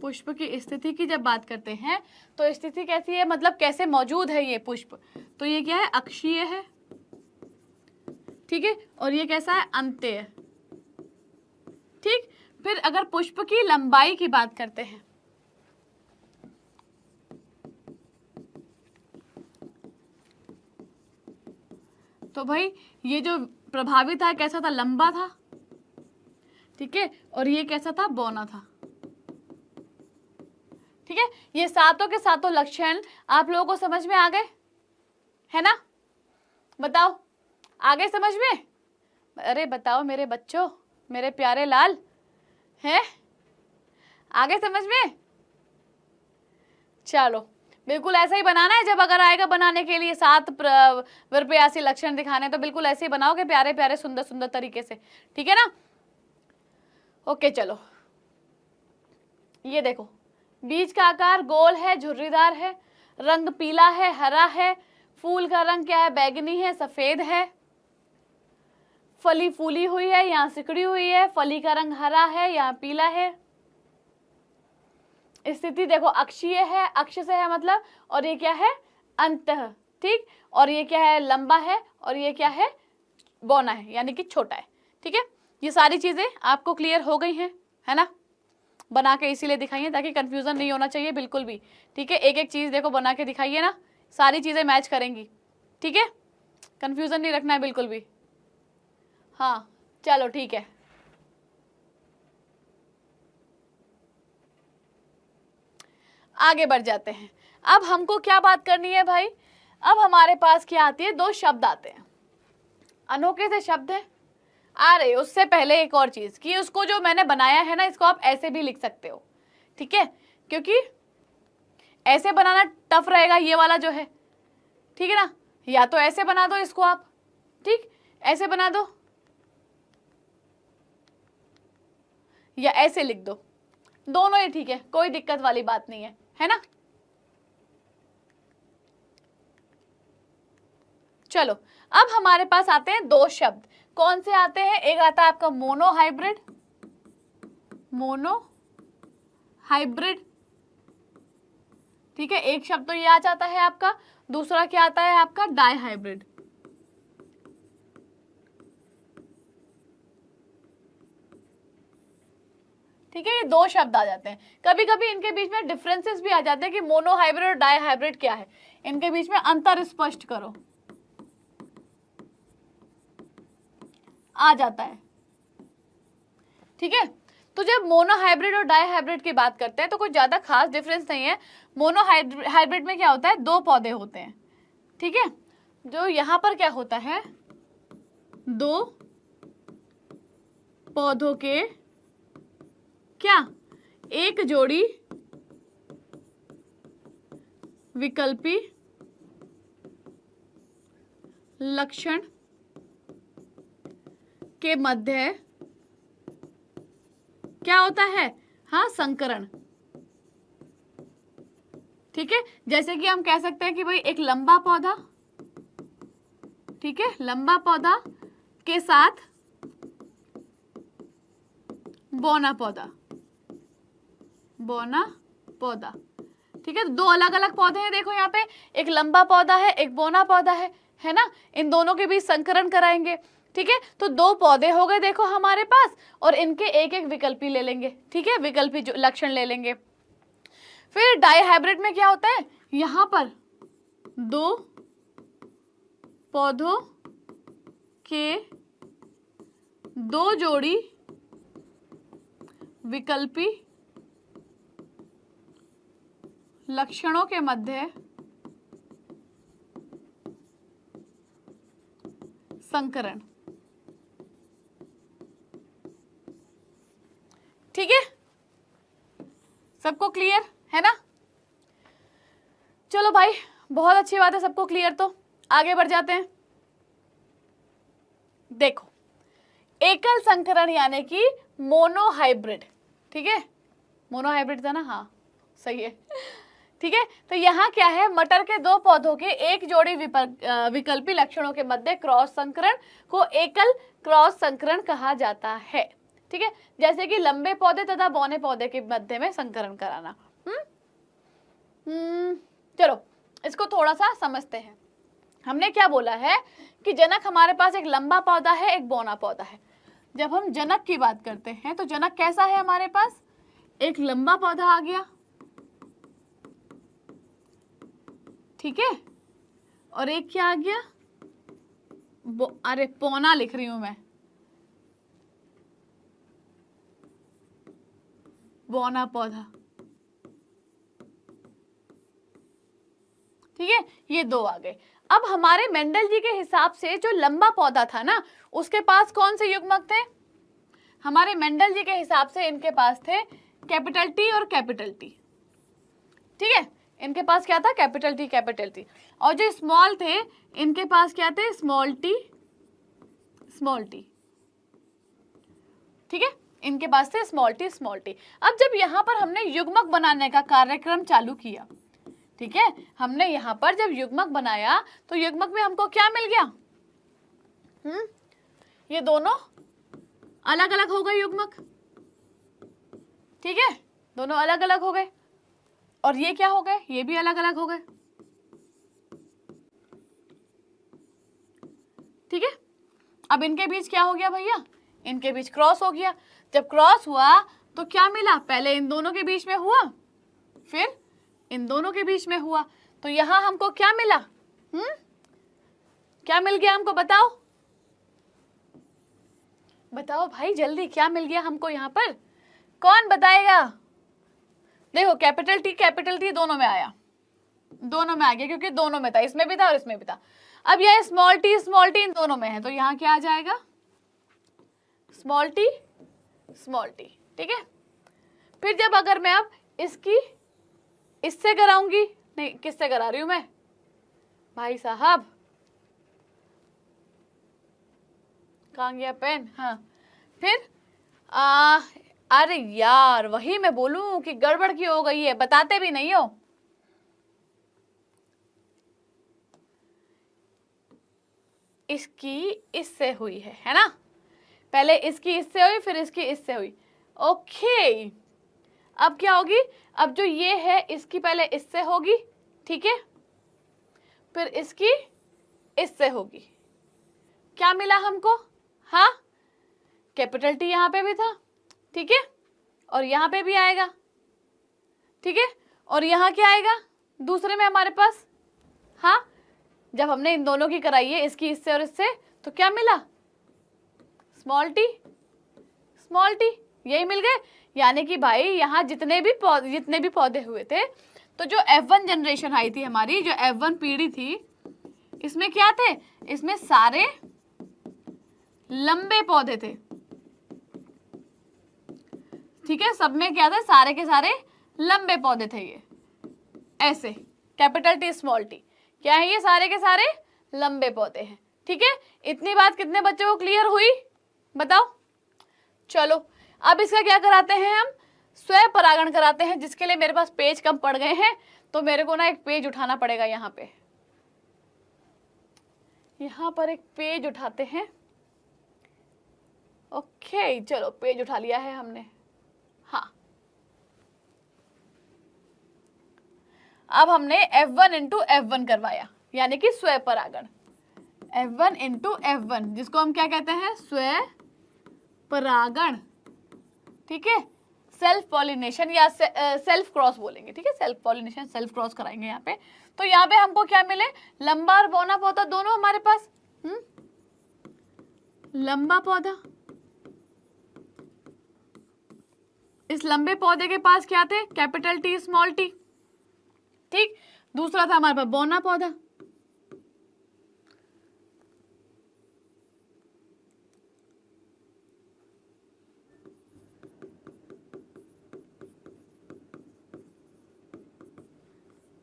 पुष्प की स्थिति की जब बात करते हैं तो स्थिति कैसी है, मतलब कैसे मौजूद है ये पुष्प, तो ये क्या है, अक्षीय है, ठीक है। और ये कैसा है, अंत्य, ठीक। फिर अगर पुष्प की लंबाई की बात करते हैं, तो भाई ये जो प्रभावित था कैसा था, लंबा था, ठीक है। और ये कैसा था, बौना था, ठीक है। ये सातों के सातों लक्षण आप लोगों को समझ में आ गए, है ना। बताओ आगे समझ में, अरे बताओ मेरे बच्चों, मेरे प्यारे लाल, हैं आगे समझ में। चलो बिल्कुल ऐसा ही बनाना है, जब अगर आएगा बनाने के लिए 7 विपर्यासी लक्षण दिखाने तो बिल्कुल ऐसे ही बनाओगे, प्यारे प्यारे सुंदर सुंदर तरीके से, ठीक है ना। ओके चलो, ये देखो बीज का आकार गोल है, झुर्रीदार है, रंग पीला है, हरा है, फूल का रंग क्या है, बैगनी है, सफेद है, फली फूली हुई है, यहाँ सिकुड़ी हुई है, फली का रंग हरा है, यहाँ पीला है। स्थिति देखो अक्षीय है, अक्ष से है मतलब, और ये क्या है, अंतः, ठीक। और ये क्या है, लंबा है, और ये क्या है, बौना है, यानी कि छोटा है, ठीक है। ये सारी चीजें आपको क्लियर हो गई हैं, है ना। बना के इसीलिए दिखाइए ताकि कंफ्यूजन नहीं होना चाहिए बिल्कुल भी, ठीक है। एक एक चीज देखो बना के दिखाइए ना, सारी चीजें मैच करेंगी, ठीक है। कंफ्यूजन नहीं रखना है बिल्कुल भी, हाँ चलो ठीक है। आगे बढ़ जाते हैं। अब हमको क्या बात करनी है भाई, अब हमारे पास क्या आती है, 2 शब्द आते हैं, अनोखे से शब्द है। आ रहे उससे पहले एक और चीज कि उसको जो मैंने बनाया है ना, इसको आप ऐसे भी लिख सकते हो, ठीक है, क्योंकि ऐसे बनाना टफ रहेगा ये वाला जो है, ठीक है ना। या तो ऐसे बना दो इसको आप, ठीक, ऐसे बना दो, या ऐसे लिख दो, दोनों ही ठीक है, कोई दिक्कत वाली बात नहीं है ना। चलो अब हमारे पास आते हैं दो शब्द, कौन से आते हैं, एक आता है आपका मोनोहाइब्रिड, मोनोहाइब्रिड, ठीक है, एक शब्द तो ये आ जाता है आपका, दूसरा क्या आता है आपका डाइहाइब्रिड। ठीक है, ये दो शब्द आ जाते हैं। कभी कभी इनके बीच में डिफरेंसेस भी आ जाते हैं कि मोनोहाइब्रिड और डाइहाइब्रिड क्या है, इनके बीच में अंतर स्पष्ट करो, आ जाता है। ठीक है, तो जब मोनोहाइब्रिड और डाइहाइब्रिड की बात करते हैं तो कोई ज्यादा खास डिफरेंस नहीं है। मोनोहाइब्रिड में क्या होता है, दो पौधे होते हैं, ठीक है, जो यहां पर क्या होता है, दो पौधों के क्या, एक जोड़ी विकल्पी लक्षण के मध्य क्या होता है, हाँ संकरण। ठीक है, जैसे कि हम कह सकते हैं कि भाई एक लंबा पौधा, ठीक है, लंबा पौधा के साथ बौना पौधा, बौना पौधा, ठीक है, दो अलग अलग पौधे हैं, देखो यहाँ पे एक लंबा पौधा है, एक बौना पौधा है ना, इन दोनों के बीच संकरण कराएंगे। ठीक है, तो दो पौधे हो गए देखो हमारे पास, और इनके एक एक विकल्पी ले लेंगे, ठीक है, विकल्पी जो लक्षण ले लेंगे। फिर डाइहाइब्रिड में क्या होता है, यहां पर दो पौधों के दो जोड़ी विकल्पी लक्षणों के मध्य संकरण। ठीक है, सबको क्लियर है ना। चलो भाई बहुत अच्छी बात है, सबको क्लियर, तो आगे बढ़ जाते हैं। देखो एकल संकरण यानी कि मोनोहाइब्रिड, ठीक है, मोनोहाइब्रिड था ना, हाँ सही है। ठीक है, तो यहाँ क्या है, मटर के दो पौधों के एक जोड़ी विकल्पी लक्षणों के मध्य क्रॉस संकरण को एकल क्रॉस संकरण कहा जाता है। ठीक है, जैसे कि लंबे पौधे तथा बौने पौधे के मध्य में संकरण कराना। चलो इसको थोड़ा सा समझते हैं। हमने क्या बोला है कि जनक हमारे पास एक लंबा पौधा है, एक बौना पौधा है। जब हम जनक की बात करते हैं तो जनक कैसा है हमारे पास, एक लंबा पौधा आ गया, ठीक है, और एक क्या आ गया, अरे पौना लिख रही हूं मैं, बौना पौधा। ठीक है, ये दो आ गए। अब हमारे मेंडल जी के हिसाब से जो लंबा पौधा था ना, उसके पास कौन से युग्मक थे, हमारे मेंडल जी के हिसाब से इनके पास थे कैपिटल टी और कैपिटल टी। ठीक है, इनके पास क्या था, कैपिटल टी कैपिटल टी, और जो स्मॉल थे इनके पास क्या थे, स्मॉल टी स्मॉल टी। ठीक है, इनके पास थे स्मॉल टी स्मॉल टी। अब जब यहाँ पर हमने युग्मक बनाने का कार्यक्रम चालू किया, ठीक है, हमने यहाँ पर जब युग्मक बनाया तो युग्मक में हमको क्या मिल गया, ये दोनों अलग अलग हो गए युग्मक। ठीक है, दोनों अलग अलग हो गए, और ये क्या हो गए, ये भी अलग अलग हो गए। ठीक है, अब इनके बीच क्या हो गया भैया, इनके बीच क्रॉस हो गया। जब क्रॉस हुआ तो क्या मिला, पहले इन दोनों के बीच में हुआ, फिर इन दोनों के बीच में हुआ, तो यहां हमको क्या मिला, क्या मिल गया हमको, बताओ बताओ भाई जल्दी, क्या मिल गया हमको यहाँ पर, कौन बताएगा। देखो कैपिटल टी दोनों में आया, दोनों में आ गया, क्योंकि दोनों में था, इसमें भी था और इसमें भी था। अब यह स्मॉल टी इन दोनों में है, तो यहाँ क्या आ जाएगा, स्मॉल टी स्मॉल टी। ठीक है, फिर जब अगर मैं अब इसकी इससे कराऊंगी, नहीं किससे करा रही हूं मैं भाई साहब, कहाँ गया पेन, हाँ, फिर अरे यार वही मैं बोलूं कि गड़बड़ क्यों हो गई है, बताते भी नहीं हो। इसकी इससे हुई है ना, पहले इसकी इससे हुई फिर इसकी इससे हुई। ओके, अब क्या होगी, अब जो ये है इसकी पहले इससे होगी, ठीक है, फिर इसकी इससे होगी। क्या मिला हमको, हाँ कैपिटल टी यहाँ पे भी था, ठीक है, और यहाँ पे भी आएगा, ठीक है, और यहाँ क्या आएगा दूसरे में हमारे पास, हाँ जब हमने इन दोनों की कराई है, इसकी इससे और इससे, तो क्या मिला, स्मॉल टी, स्मॉल टी, यही मिल गए। यानी कि भाई यहाँ जितने भी पौधे हुए थे, तो जो F1 जनरेशन आई थी हमारी, जो F1 पीढ़ी थी, इसमें क्या थे, इसमें सारे लंबे पौधे थे, ठीक है, सब में क्या था, सारे के सारे लंबे पौधे थे। ये ऐसे कैपिटल टी स्मॉल टी क्या है, ये सारे के सारे लंबे पौधे हैं, ठीक है। इतनी बात कितने बच्चों को क्लियर हुई, बताओ। चलो अब इसका क्या कराते हैं, हम स्वयं परागण कराते हैं, जिसके लिए मेरे पास पेज कम पड़ गए हैं, तो मेरे को ना एक पेज उठाना पड़ेगा। यहाँ पे, यहाँ पर एक पेज उठाते हैं। ओके चलो पेज उठा लिया है हमने, हाँ। अब हमने F1 इंटू F1 करवाया, यानी कि स्वयं परागण, F1 इंटू F1, जिसको हम क्या कहते हैं, स्वयं परागण, ठीक है, सेल्फ पॉलिनेशन या सेल्फ क्रॉस बोलेंगे, ठीक है, सेल्फ पॉलिनेशन, सेल्फ क्रॉस कराएंगे यहाँ पे। तो यहाँ पे हमको क्या मिले, लंबा और बौना पौधा दोनों हमारे पास, लंबा पौधा, इस लंबे पौधे के पास क्या थे, कैपिटल टी स्मॉल टी, ठीक, दूसरा था हमारे पास बौना पौधा,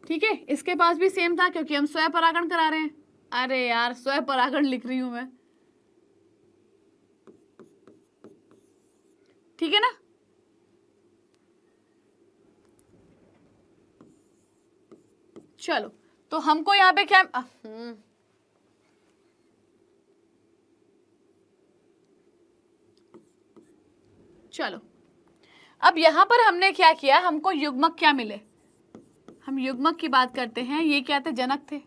ठीक है, इसके पास भी सेम था क्योंकि हम स्वयं परागण करा रहे हैं। अरे यार स्वयं परागण लिख रही हूं मैं, ठीक है ना। चलो तो हमको यहाँ पे क्या, चलो अब यहाँ पर हमने क्या किया, हमको युग्मक क्या मिले, हम युग्मक की बात करते हैं। ये क्या थे, जनक थे,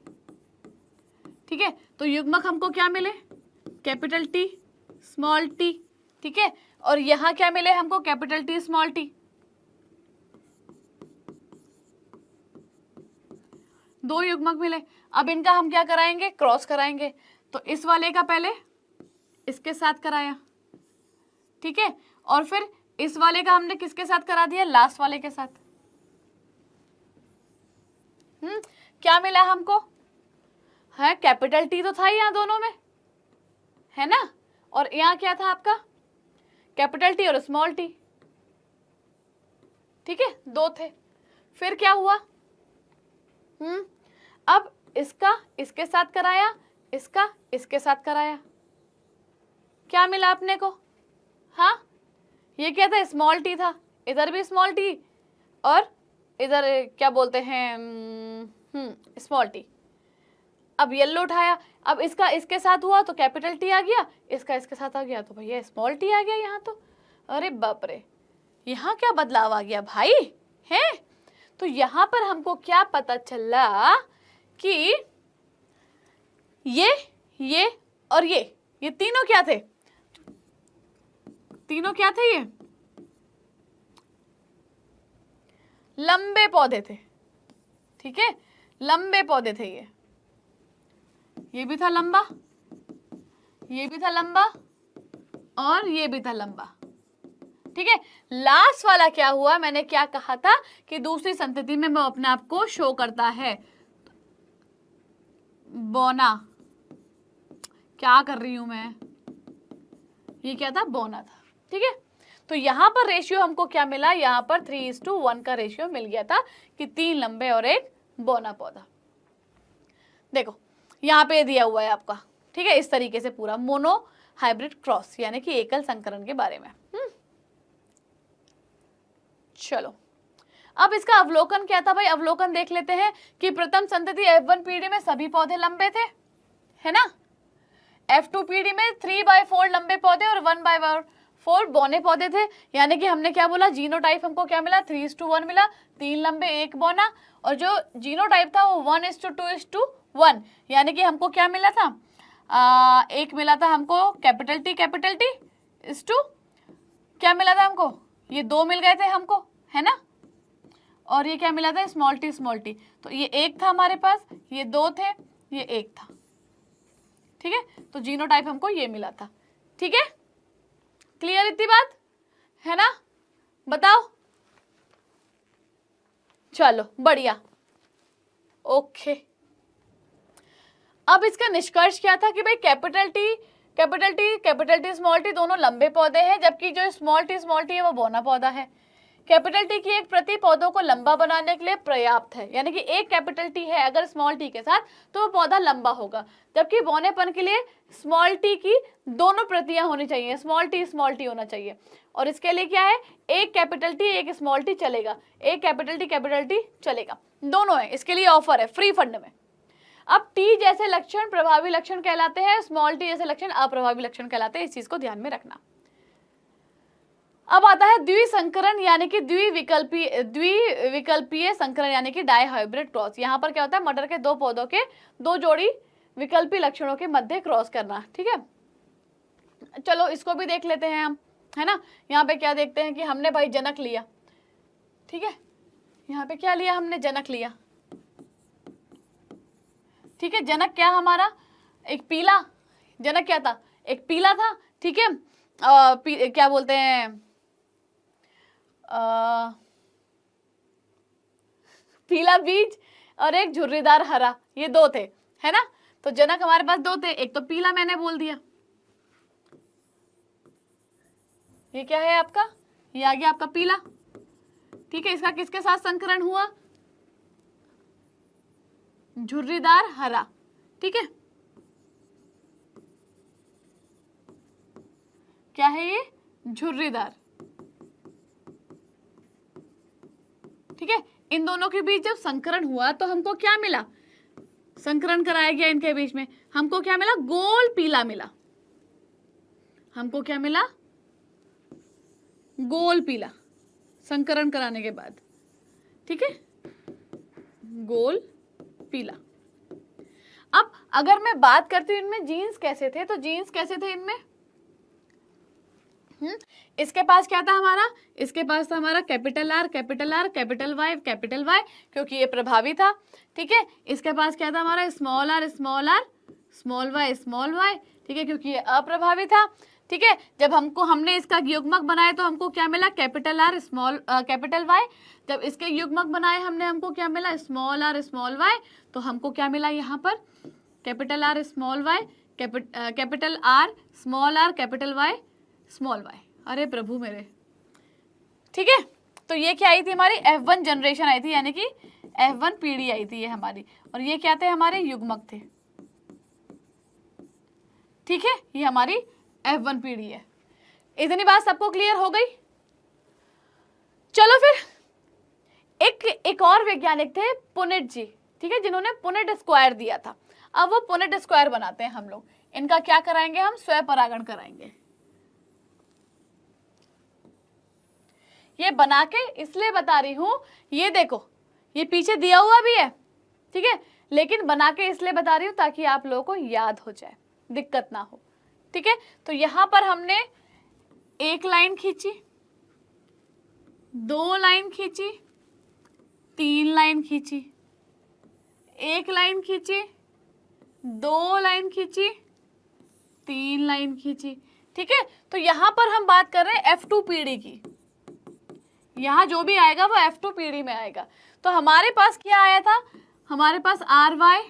ठीक है, तो युग्मक हमको क्या मिले, कैपिटल टी स्मॉल टी, ठीक है, और यहाँ क्या मिले हमको, कैपिटल टी स्मॉल टी, दो युग्मक मिले। अब इनका हम क्या कराएंगे, क्रॉस कराएंगे। तो इस वाले का पहले इसके साथ कराया, ठीक है, और फिर इस वाले का हमने किसके साथ करा दिया, लास्ट वाले के साथ। क्या मिला हमको, है कैपिटल टी तो था यहाँ दोनों में, है ना, और यहाँ क्या था आपका, कैपिटल टी और स्मॉल टी, ठीक है, दो थे। फिर क्या हुआ, अब इसका इसके साथ कराया, इसका इसके साथ कराया, क्या मिला अपने को, हाँ ये क्या था, स्मॉल टी था, इधर भी स्मॉल टी और इधर क्या बोलते हैं स्मॉल टी। अब येलो उठाया, अब इसका इसके साथ हुआ तो कैपिटल टी आ गया, इसका इसके साथ आ गया तो भैया स्मॉल टी आ गया यहाँ तो। अरे बाप रे, यहाँ क्या बदलाव आ गया भाई, है। तो यहाँ पर हमको क्या पता चला कि ये और ये तीनों क्या थे, तीनों क्या थे, ये लंबे पौधे थे, ठीक है, लंबे पौधे थे। ये भी था लंबा, ये भी था लंबा और ये भी था लंबा, ठीक है। लास्ट वाला क्या हुआ, मैंने क्या कहा था कि दूसरी संतति में वो अपने आप को शो करता है, बौना, क्या कर रही हूं मैं, ये क्या था, बौना था, ठीक है। तो यहां पर रेशियो हमको क्या मिला, यहां पर 3:1 का रेशियो मिल गया था कि 3 लंबे और 1 बौना पौधा। देखो यहाँ पे दिया हुआ है आपका, ठीक है, इस तरीके से पूरा मोनो हाइब्रिड क्रॉस यानी कि एकल संकरण के बारे में। चलो अब इसका अवलोकन क्या था भाई, अवलोकन देख लेते हैं कि प्रथम संतति F1 पीढ़ी में सभी पौधे लंबे थे, है ना। F2 पीढ़ी में 3/4 लंबे पौधे और 1/4 बौने पौधे थे। यानी कि हमने क्या बोला, जीनोटाइप हमको क्या मिला, 3:1 मिला, 3 लंबे 1 बौना। और जो जीनोटाइप था वो 1:2:1, यानी कि हमको क्या मिला था, एक मिला था हमको कैपिटल टी इस टू क्या मिला था हमको, ये 2 मिल गए थे हमको, है ना। और ये क्या मिला था, स्मॉल टी। तो ये 1 था हमारे पास, ये 2 थे, ये 1 था, ठीक है। तो जीनोटाइप हमको ये मिला था, ठीक है। क्लियर इतनी बात है ना, बताओ। चलो बढ़िया, ओके। अब इसका निष्कर्ष क्या था कि भाई कैपिटल टी स्मॉल टी दोनों लंबे पौधे हैं, जबकि जो स्मॉल टी है वो बौना पौधा है। कैपिटल टी की एक प्रति पौधों को लंबा बनाने के लिए पर्याप्त है, यानी कि एक कैपिटल टी है अगर स्मॉल टी के साथ तो वो पौधा लंबा होगा, जबकि बौनेपन के लिए स्मॉल टी की दोनों प्रतियां होनी चाहिए, स्मॉल टी होना चाहिए। और इसके लिए क्या है, एक कैपिटल टी एक स्मॉल टी चलेगा, एक कैपिटल टी चलेगा, दोनों है, इसके लिए ऑफर है फ्री फंड में। अब टी जैसे लक्षण प्रभावी लक्षण कहलाते हैं, स्मॉल टी जैसे लक्षण अप्रभावी लक्षण कहलाते हैं, इस चीज को ध्यान में रखना। अब आता है द्विसंकरण यानी कि द्विविकल्पीय संकरण यानी कि डायहाइब्रिड क्रॉस। यहाँ पर क्या होता है, मटर के 2 पौधों के 2 जोड़ी विकल्पी लक्षणों के मध्य क्रॉस करना, ठीक है। चलो इसको भी देख लेते हैं हम, है ना। यहाँ पे क्या देखते हैं कि हमने भाई जनक लिया, ठीक है। यहाँ पे क्या लिया हमने, जनक लिया, ठीक है। जनक क्या हमारा, एक पीला, जनक क्या था, एक पीला था, ठीक है। क्या बोलते हैं, पीला बीज और एक झुर्रीदार हरा, ये 2 थे, है ना। तो जनक हमारे पास 2 थे, एक तो पीला मैंने बोल दिया, ये क्या है आपका, ये आ गया आपका पीला, ठीक है। इसका किसके साथ संकरण हुआ, झुर्रीदार हरा, ठीक है। क्या है ये, झुर्रीदार, ठीक है। इन दोनों के बीच जब संकरण हुआ तो हमको क्या मिला, संकरण कराया गया इनके बीच में, हमको क्या मिला, गोल पीला मिला, हमको क्या मिला, गोल पीला, संकरण कराने के बाद, ठीक है, गोल पीला। अब अगर मैं बात करती हूँ इनमें जीन्स कैसे थे, तो जीन्स कैसे थे इनमें, इसके पास क्या था हमारा, इसके पास था हमारा कैपिटल आर, कैपिटल वाई, क्योंकि ये प्रभावी था, ठीक है। इसके पास क्या था हमारा, स्मॉल आर, स्मॉल वाई, ठीक है, क्योंकि ये अप्रभावी था, ठीक है। जब हमने इसका युग्मक बनाया तो हमको क्या मिला, कैपिटल आर कैपिटल वाई। जब इसके युग्मक बनाए हमने, हमको क्या मिला, स्मॉल आर स्मॉल वाई। तो हमको क्या मिला यहाँ पर, capital R small Y, capital R small R, capital Y small Y. अरे प्रभु मेरे, ठीक है। तो ये क्या आई थी हमारी, F1 जनरेशन आई थी, यानी कि F1 पीढ़ी आई थी ये हमारी। और ये क्या थे, हमारे युग्मक थे, ठीक है। ये हमारी F1 पीढ़ी है। इतनी बात सबको क्लियर हो गई। चलो फिर एक और वैज्ञानिक थे, पुनेट जी, ठीक है, जिन्होंने पुनेट स्क्वायर दिया था। अब वो पुनेट स्क्वायर बनाते हैं हम लोग, इनका क्या कराएंगे, हम स्वपरागण कराएंगे। ये बना के इसलिए बता रही हूं, ये देखो ये पीछे दिया हुआ भी है, ठीक है, लेकिन बना के इसलिए बता रही हूं ताकि आप लोगों को याद हो जाए, दिक्कत ना हो, ठीक है। तो यहां पर हमने 1 लाइन खींची, 2 लाइन खींची, 3 लाइन खींची, 1 लाइन खींची, 2 लाइन खींची, 3 लाइन खींची, ठीक है। तो यहां पर हम बात कर रहे हैं F2 पीढ़ी की, यहां जो भी आएगा वो F2 पीढ़ी में आएगा। तो हमारे पास क्या आया था, हमारे पास आर वाई,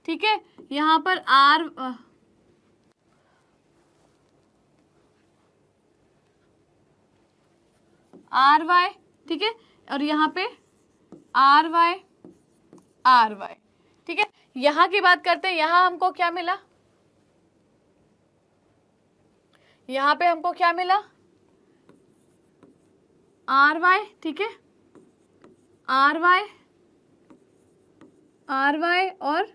ठीक है, यहां पर आर वाई, ठीक है, और यहाँ पे आर वाई, ठीक है। यहां की बात करते हैं, यहां हमको क्या मिला, यहाँ पे हमको क्या मिला, RY, ठीक है, RY और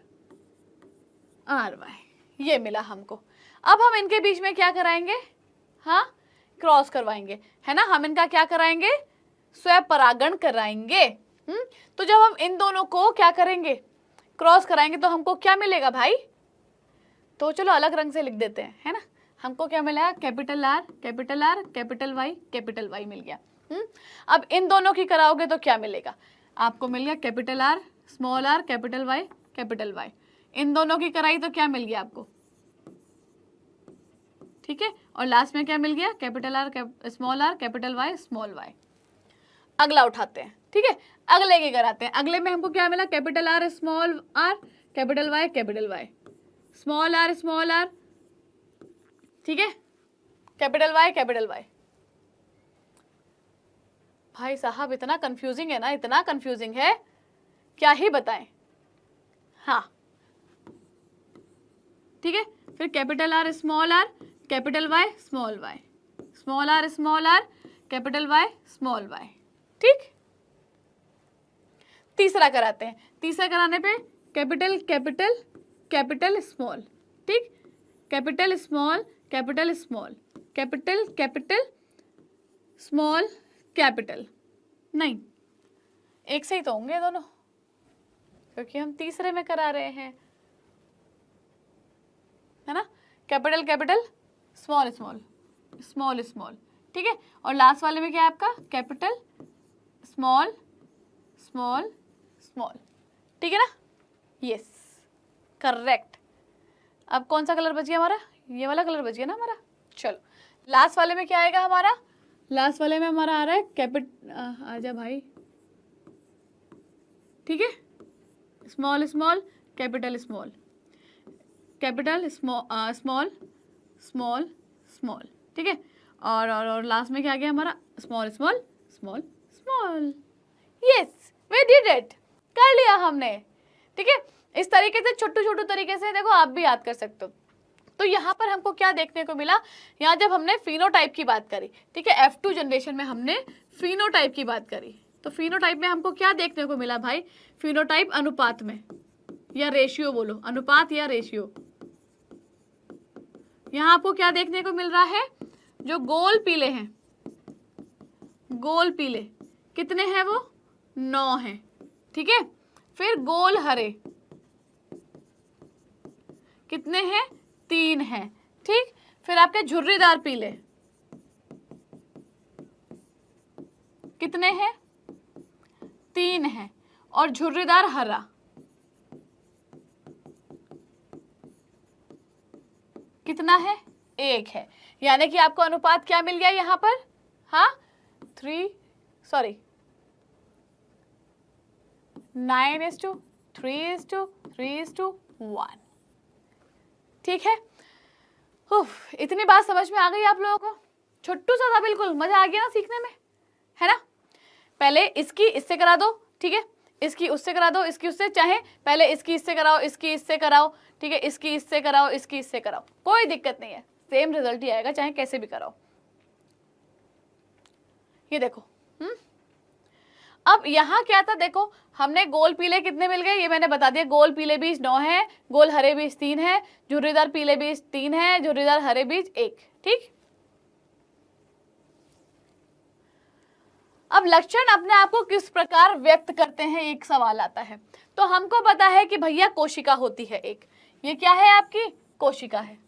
RY, ये मिला हमको। अब हम इनके बीच में क्या कराएंगे, हाँ, क्रॉस करवाएंगे, है ना, हम इनका क्या कराएंगे, स्वयं परागण कराएंगे। तो जब हम इन दोनों को क्या करेंगे, क्रॉस कराएंगे, तो हमको क्या मिलेगा भाई, तो चलो अलग रंग से लिख देते हैं, है ना। हमको क्या मिला, capital R capital R capital Y मिल गया। अब इन दोनों की कराओगे तो क्या मिलेगा, आपको मिल गया capital R small r capital Y। इन दोनों की कराई तो क्या मिल गया आपको, ठीक है, और लास्ट में क्या मिल गया, capital R small r capital Y small y। अगला उठाते हैं, ठीक है, अगले की कराते हैं। अगले में हमको क्या मिला, capital R small r capital Y small r, ठीक है, कैपिटल Y। भाई साहब इतना कंफ्यूजिंग है ना, इतना कंफ्यूजिंग है, क्या ही बताएं। हाँ, ठीक है, फिर capital R small r capital Y small y, small r capital Y small y, ठीक। तीसरा कराते हैं। तीसरा कराने पे कैपिटल स्मॉल, ठीक, कैपिटल स्मॉल स्मॉल कैपिटल, नहीं एक से ही तो होंगे दोनों, क्योंकि हम तीसरे में करा रहे हैं, है ना, कैपिटल स्मॉल, ठीक है, और लास्ट वाले में क्या है आपका, कैपिटल स्मॉल, ठीक है ना, यस, करेक्ट। अब कौन सा कलर बच गया हमारा, ये वाला कलर बच गया ना हमारा। चलो लास्ट वाले में क्या आएगा हमारा, लास्ट वाले में हमारा आ रहा है आजा भाई, ठीक है, स्मॉल कैपिटल स्मॉल स्मॉल, ठीक है, और लास्ट में क्या आ गया हमारा, small. Yes, we did it, कर लिया हमने, ठीक है। इस तरीके से छोटू तरीके से देखो आप भी याद कर सकते हो। तो यहाँ पर हमको क्या देखने को मिला, यहाँ जब हमने फिनोटाइप की बात करी, ठीक है, F2 जनरेशन में हमने फिनोटाइप की बात करी, तो फिनोटाइप में हमको क्या देखने को मिला भाई, फिनोटाइप अनुपात में, या रेशियो बोलो, अनुपात या रेशियो। यहाँ आपको क्या देखने को मिल रहा है, जो गोल पीले हैं, गोल पीले कितने हैं, वो 9 हैं, ठीक है। फिर गोल हरे कितने हैं, 3 हैं, ठीक। फिर आपके झुर्रीदार पीले कितने हैं, 3 हैं, और झुर्रीदार हरा कितना है, 1 है। यानी कि आपको अनुपात क्या मिल गया यहाँ पर, हाँ 9:3:1, ठीक है। इतनी बात समझ में आ गई आप लोगों को, छोटू सा था बिल्कुल, मजा आ गया ना सीखने में, है ना। पहले इसकी इससे करा दो, ठीक है, इसकी उससे करा दो, इसकी उससे, चाहे पहले इसकी इससे कराओ, इसकी इससे कराओ, ठीक है, इसकी इससे कराओ, इसकी इससे कराओ, कोई दिक्कत नहीं है, सेम रिजल्ट ही आएगा चाहे कैसे भी कराओ। ये देखो, अब यहाँ क्या था, देखो हमने गोल पीले कितने मिल गए, ये मैंने बता दिया, गोल पीले बीज 9 है, गोल हरे बीज 3 है, झुर्रीदार पीले बीज 3 है, झुर्रीदार हरे बीज 1, ठीक। अब लक्षण अपने आप को किस प्रकार व्यक्त करते हैं, एक सवाल आता है। तो हमको पता है कि भैया कोशिका होती है एक, ये क्या है आपकी कोशिका है,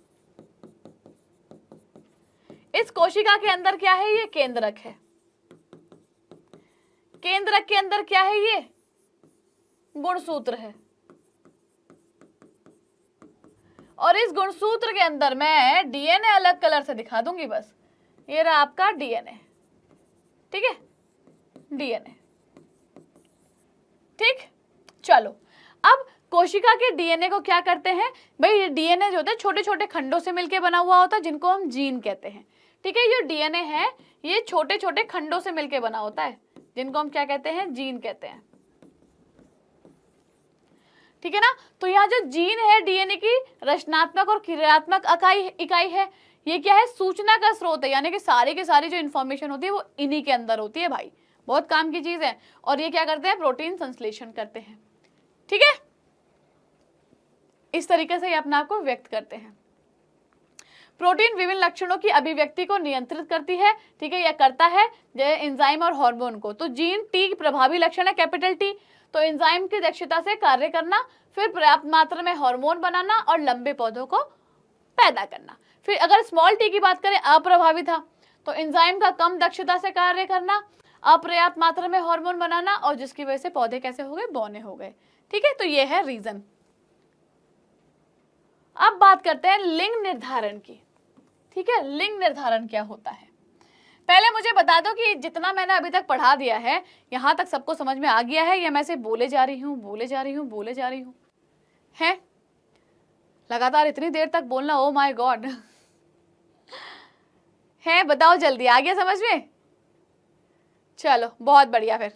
इस कोशिका के अंदर क्या है, ये केंद्रक है, केंद्रक के अंदर क्या है, ये गुणसूत्र है, और इस गुणसूत्र के अंदर मैं डीएनए अलग कलर से दिखा दूंगी बस, ये रहा आपका डीएनए, ठीक है, डीएनए, ठीक। चलो अब कोशिका के डीएनए को क्या करते हैं भाई, ये डीएनए जो होता है छोटे छोटे खंडों से मिलकर बना हुआ होता है, जिनको हम जीन कहते हैं, ठीक है। जो डीएनए है ये छोटे छोटे खंडों से मिलकर बना होता है, जिनको हम क्या कहते हैं, जीन कहते हैं, ठीक है ना। तो यहाँ जो जीन है डीएनए की रचनात्मक और क्रियात्मक इकाई है, ये क्या है, सूचना का स्रोत है, यानी कि सारी की सारी जो इन्फॉर्मेशन होती है वो इन्हीं के अंदर होती है भाई, बहुत काम की चीज है। और ये क्या करते हैं, प्रोटीन संश्लेषण करते हैं। ठीक है, इस तरीके से ये अपने आप को व्यक्त करते हैं। प्रोटीन विभिन्न लक्षणों की अभिव्यक्ति को नियंत्रित करती है। ठीक है, यह करता है जैसे एंजाइम और हार्मोन को। तो जीन टी प्रभावी लक्षण है कैपिटल टी, तो एंजाइम की दक्षता से कार्य करना, फिर पर्याप्त मात्रा में हार्मोन बनाना और लंबे पौधों को पैदा करना। फिर अगर स्मॉल टी की बात करें, अप्रभावी था, तो एंजाइम का कम दक्षता से कार्य करना, अपर्याप्त मात्रा में हार्मोन बनाना, और जिसकी वजह से पौधे कैसे हो गए, बौने हो गए। ठीक है, तो ये है रीजन। अब बात करते हैं लिंग निर्धारण की। ठीक है, लिंग निर्धारण क्या होता है, पहले मुझे बता दो कि जितना मैंने अभी तक पढ़ा दिया है यहां तक सबको समझ में आ गया है, या मैं से बोले जा रही हूं है लगातार इतनी देर तक बोलना, ओ माय गॉड है, बताओ जल्दी, आ गया समझ में? चलो बहुत बढ़िया। फिर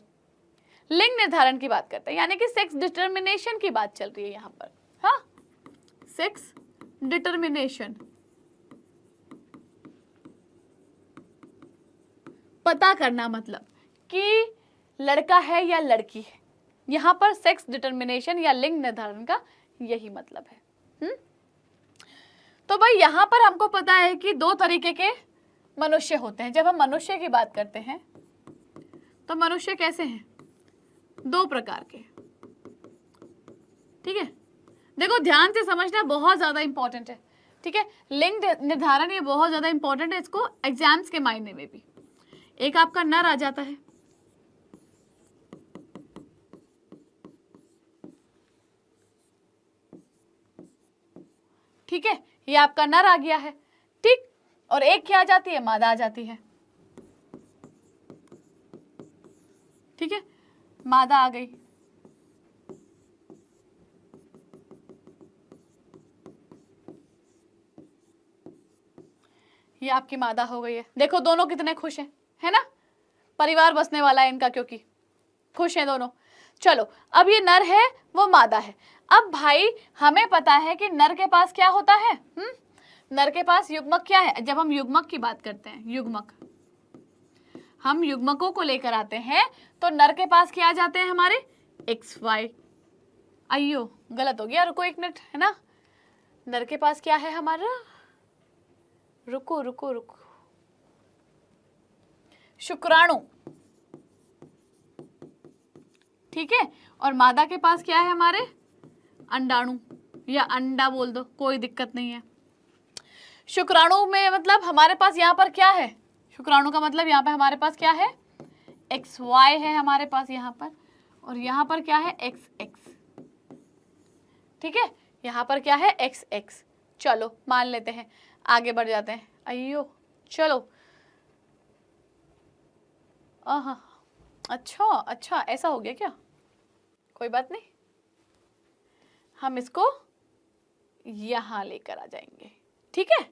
लिंग निर्धारण की बात करते हैं, यानी कि सेक्स डिटर्मिनेशन की बात चल रही है यहां पर। हाँ, सेक्स डिटर्मिनेशन, पता करना, मतलब कि लड़का है या लड़की है। यहां पर सेक्स डिटर्मिनेशन या लिंग निर्धारण का यही मतलब है। तो भाई यहां पर हमको पता है कि दो तरीके के मनुष्य होते हैं। जब हम मनुष्य की बात करते हैं तो मनुष्य कैसे हैं, दो प्रकार के। ठीक है, देखो ध्यान से समझना, बहुत ज्यादा इंपॉर्टेंट है। ठीक है, लिंग निर्धारण ये बहुत ज्यादा इंपॉर्टेंट है, इसको एग्जाम्स के मायने में भी। एक आपका नर आ जाता है, ठीक है, ये आपका नर आ गया है। ठीक, और एक क्या आ जाती है, मादा आ जाती है। ठीक है, मादा आ गई। ये आपकी मादा हो गई है। देखो दोनों कितने खुश हैं, है ना, परिवार बसने वाला है इनका, क्योंकि खुश हैं दोनों। चलो, अब ये नर है, वो मादा है। अब भाई हमें पता है कि नर के पास क्या होता है, नर के पास युग्मक क्या है। जब हम युग्मक की बात करते हैं, युग्मक, हम युग्मकों को लेकर आते हैं, तो नर के पास क्या आ जाते हैं हमारे, XY। अयो गलत हो गया, रुको एक मिनट, है ना, नर के पास क्या है हमारा, रुको रुको रुको, शुक्राणु। ठीक है, और मादा के पास क्या है हमारे, अंडाणु, या अंडा बोल दो, कोई दिक्कत नहीं है। शुक्राणु में मतलब हमारे पास यहाँ पर क्या है, शुक्राणु का मतलब यहाँ पे हमारे पास क्या है, XY है हमारे पास यहाँ पर, और यहाँ पर क्या है, XX। ठीक है, यहाँ पर क्या है, XX। चलो मान लेते हैं, आगे बढ़ जाते हैं। अयो चलो, अच्छा ऐसा हो गया क्या, कोई बात नहीं, हम इसको यहां लेकर आ जाएंगे। ठीक है,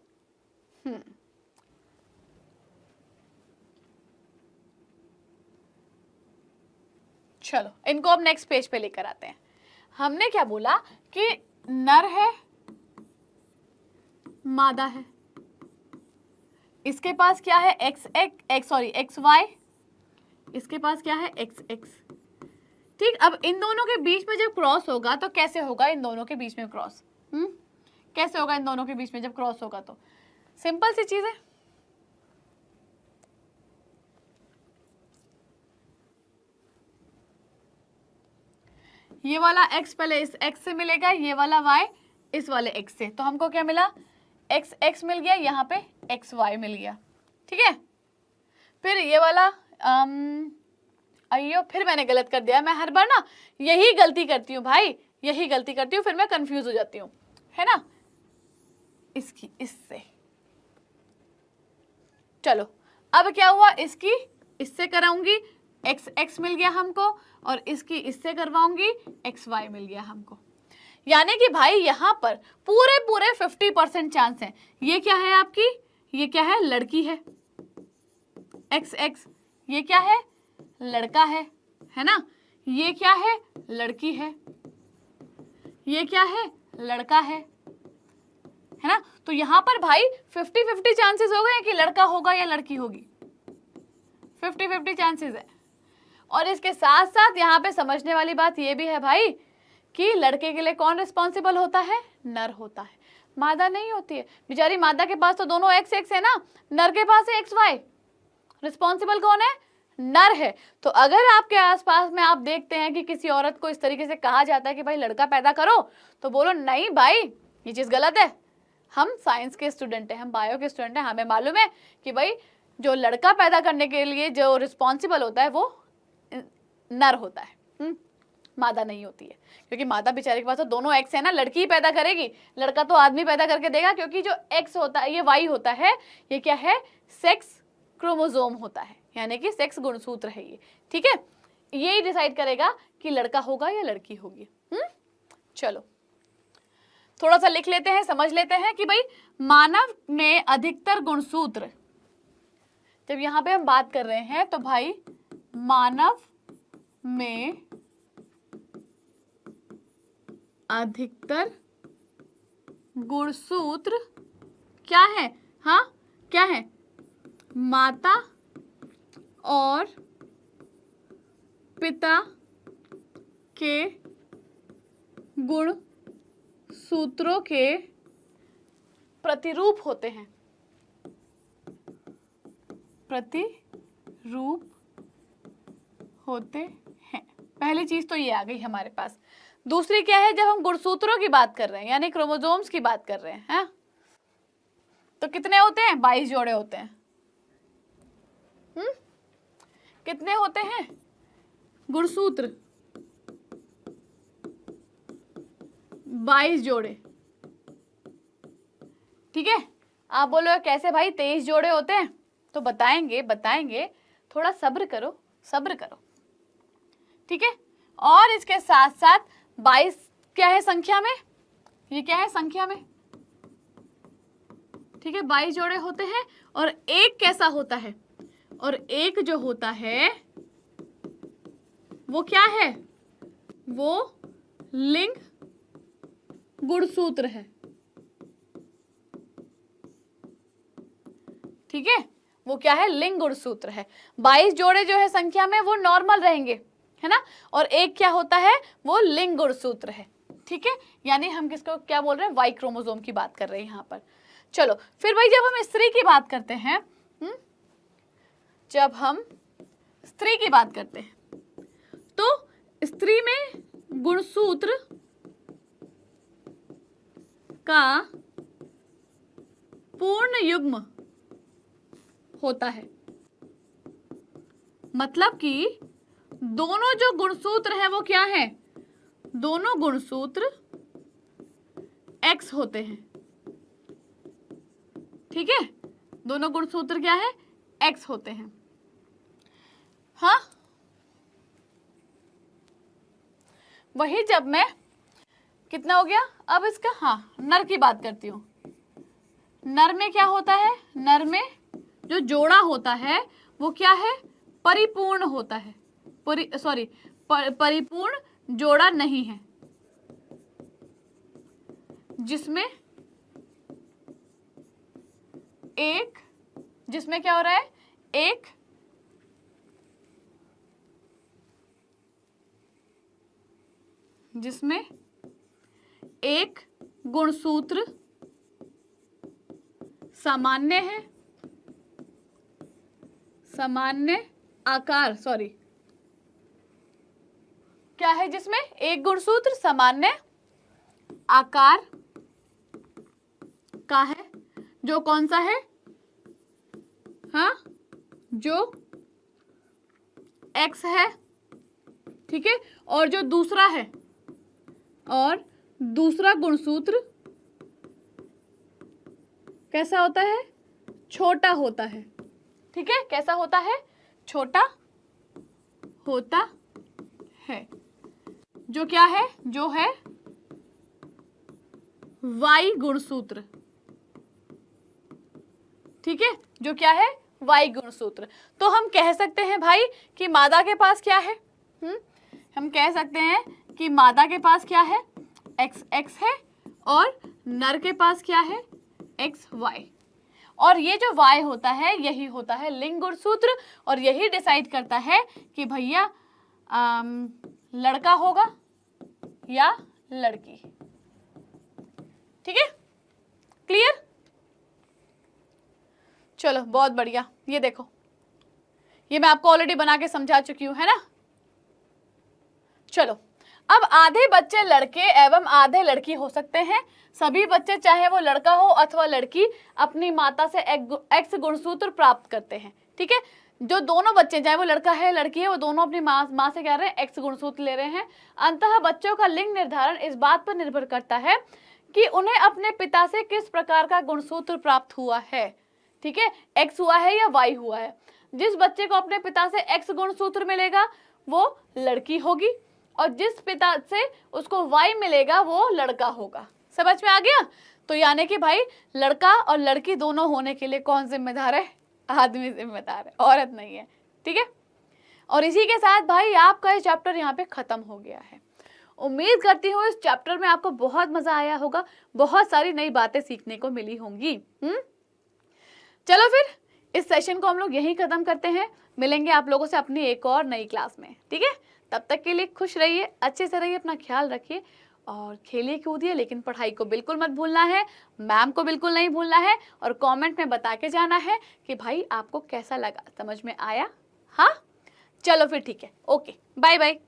चलो इनको अब नेक्स्ट पेज पे लेकर आते हैं। हमने क्या बोला कि नर है, मादा है, इसके पास क्या है, XY, इसके पास क्या है, XX। ठीक, अब इन दोनों के बीच में जब क्रॉस होगा तो कैसे होगा, इन दोनों के बीच में क्रॉस, कैसे होगा इन दोनों के बीच में जब क्रॉस होगा, तो सिंपल सी चीज है, ये वाला X पहले इस X से मिलेगा, ये वाला Y इस वाले X से, तो हमको क्या मिला, XX मिल गया, यहाँ पे XY मिल गया। ठीक है, फिर ये वाला अयो फिर मैंने गलत कर दिया, मैं हर बार ना यही गलती करती हूँ भाई, यही गलती करती हूँ, फिर मैं कंफ्यूज हो जाती हूँ, है ना, इसकी इससे। चलो अब क्या हुआ, इसकी इससे कराऊंगी, XX मिल गया हमको, और इसकी इससे करवाऊंगी, XY मिल गया हमको। यानी कि भाई यहाँ पर पूरे 50% चांस है। ये क्या है आपकी, ये क्या है, लड़की है, XX, ये क्या है, लड़का है ना, ये क्या है, लड़की है, ये क्या है, लड़का है, है ना। तो यहाँ पर भाई 50-50 चांसेस हो गए कि लड़का होगा या लड़की होगी, 50-50 चांसेस है। और इसके साथ साथ यहाँ पे समझने वाली बात ये भी है भाई कि लड़के के लिए कौन रिस्पॉन्सिबल होता है, नर होता है, मादा नहीं होती है। बेचारी मादा के पास तो दोनों एक्स एक्स है ना, नर के पास है एक्स वाई, रिस्पॉन्सिबल कौन है, नर है। तो अगर आपके आसपास में आप देखते हैं कि किसी औरत को इस तरीके से कहा जाता है कि भाई लड़का पैदा करो, तो बोलो नहीं भाई ये चीज़ गलत है। हम साइंस के स्टूडेंट हैं, हम बायो के स्टूडेंट हैं, हमें मालूम है कि भाई जो लड़का पैदा करने के लिए जो रिस्पॉन्सिबल होता है वो नर होता है, मादा नहीं होती है। क्योंकि मादा बेचारे के पास तो दोनों एक्स है ना, लड़की ही पैदा करेगी, लड़का तो आदमी पैदा करके देगा। क्योंकि जो एक्स होता है ये वाई होता है, ये क्या है, सेक्स क्रोमोसोम होता है, यानी कि सेक्स गुणसूत्र है ये, ठीक है। यही डिसाइड करेगा कि लड़का होगा या लड़की होगी। चलो थोड़ा सा लिख लेते हैं, समझ लेते हैं कि भाई मानव में अधिकतर गुणसूत्र, जब यहाँ पे हम बात कर रहे हैं तो भाई मानव में अधिकतर गुणसूत्र क्या है, हाँ क्या है, माता और पिता के गुण सूत्रों के प्रतिरूप होते हैं, प्रतिरूप होते हैं। पहली चीज तो ये आ गई हमारे पास। दूसरी क्या है, जब हम गुणसूत्रों की बात कर रहे हैं यानी क्रोमोसोम्स की बात कर रहे हैं, तो कितने होते हैं, 22 जोड़े होते हैं। कितने होते हैं गुणसूत्र, 22 जोड़े, ठीक है। आप बोलो कैसे भाई 23 जोड़े होते हैं, तो बताएंगे, थोड़ा सब्र करो, ठीक है। और इसके साथ साथ 22 क्या है संख्या में, ये क्या है संख्या में, ठीक है, 22 जोड़े होते हैं। और एक कैसा होता है, और एक जो होता है वो क्या है, वो लिंग गुणसूत्र है, ठीक है, वो क्या है, लिंग गुणसूत्र है। 22 जोड़े जो है संख्या में वो नॉर्मल रहेंगे, है ना, और एक क्या होता है, वो लिंग गुणसूत्र है, ठीक है। यानी हम किसको क्या बोल रहे हैं, वाई क्रोमोसोम की बात कर रहे हैं यहाँ पर। चलो फिर भाई जब हम स्त्री की बात करते हैं, जब हम स्त्री की बात करते हैं तो स्त्री में गुणसूत्र का पूर्ण युग्म होता है। मतलब कि दोनों जो गुणसूत्र हैं वो क्या है, दोनों गुणसूत्र X होते हैं, ठीक है, दोनों गुणसूत्र क्या है, X होते हैं। हाँ वही जब मैं कितना हो गया अब इसका, हाँ नर की बात करती हूँ। नर में क्या होता है, नर में जो जोड़ा होता है वो क्या है, परिपूर्ण होता है, परिपूर्ण जोड़ा नहीं है, जिसमें क्या हो रहा है, जिसमें एक गुणसूत्र सामान्य है, सामान्य आकार, क्या है, जिसमें एक गुणसूत्र सामान्य आकार का है, जो कौन सा है, हाँ जो X है, ठीक है। और जो दूसरा है, और दूसरा गुणसूत्र कैसा होता है, छोटा होता है, ठीक है, कैसा होता है, छोटा होता है, जो क्या है, जो है वाई गुणसूत्र, ठीक है, जो क्या है, वाई गुणसूत्र। तो हम कह सकते हैं भाई कि मादा के पास क्या है, हम कह सकते हैं कि मादा के पास क्या है, XX है और नर के पास क्या है, XY। और ये जो Y होता है यही होता है लिंग गुणसूत्र, और यही डिसाइड करता है कि भैया लड़का होगा या लड़की। ठीक है, क्लियर? चलो बहुत बढ़िया। ये देखो, ये मैं आपको ऑलरेडी बना के समझा चुकी हूं, है ना। चलो, अब आधे बच्चे लड़के एवं आधे लड़की हो सकते हैं। सभी बच्चे, चाहे वो लड़का हो अथवा लड़की, अपनी माता से एक्स गुणसूत्र प्राप्त करते हैं। ठीक है, जो दोनों बच्चे, चाहे वो लड़का है लड़की है, वो दोनों अपनी माँ से क्या रहे हैं, एक्स गुणसूत्र ले रहे हैं। अंततः बच्चों का लिंग निर्धारण इस बात पर निर्भर करता है कि उन्हें अपने पिता से किस प्रकार का गुणसूत्र प्राप्त हुआ है। ठीक है, एक्स हुआ है या वाई हुआ है। जिस बच्चे को अपने पिता से एक्स गुणसूत्र मिलेगा वो लड़की होगी, और जिस पिता से उसको वाई मिलेगा वो लड़का होगा। समझ में आ गया? तो यानी कि भाई लड़का और लड़की दोनों होने के लिए कौन जिम्मेदार है? आदमी जिम्मेदार है, औरत नहीं है। ठीक है, और इसी के साथ भाई आपका ये चैप्टर यहाँ पे खत्म हो गया है। उम्मीद करती हूँ इस चैप्टर में आपको बहुत मजा आया होगा, बहुत सारी नई बातें सीखने को मिली होंगी। चलो फिर इस सेशन को हम लोग यहीं खत्म करते हैं। मिलेंगे आप लोगों से अपनी एक और नई क्लास में। ठीक है, तब तक के लिए खुश रहिए, अच्छे से रहिए, अपना ख्याल रखिए और खेलिए कूदिए, लेकिन पढ़ाई को बिल्कुल मत भूलना है, मैम को बिल्कुल नहीं भूलना है, और कमेंट में बता के जाना है कि भाई आपको कैसा लगा, समझ में आया। हाँ, चलो फिर ठीक है, ओके, बाय बाय।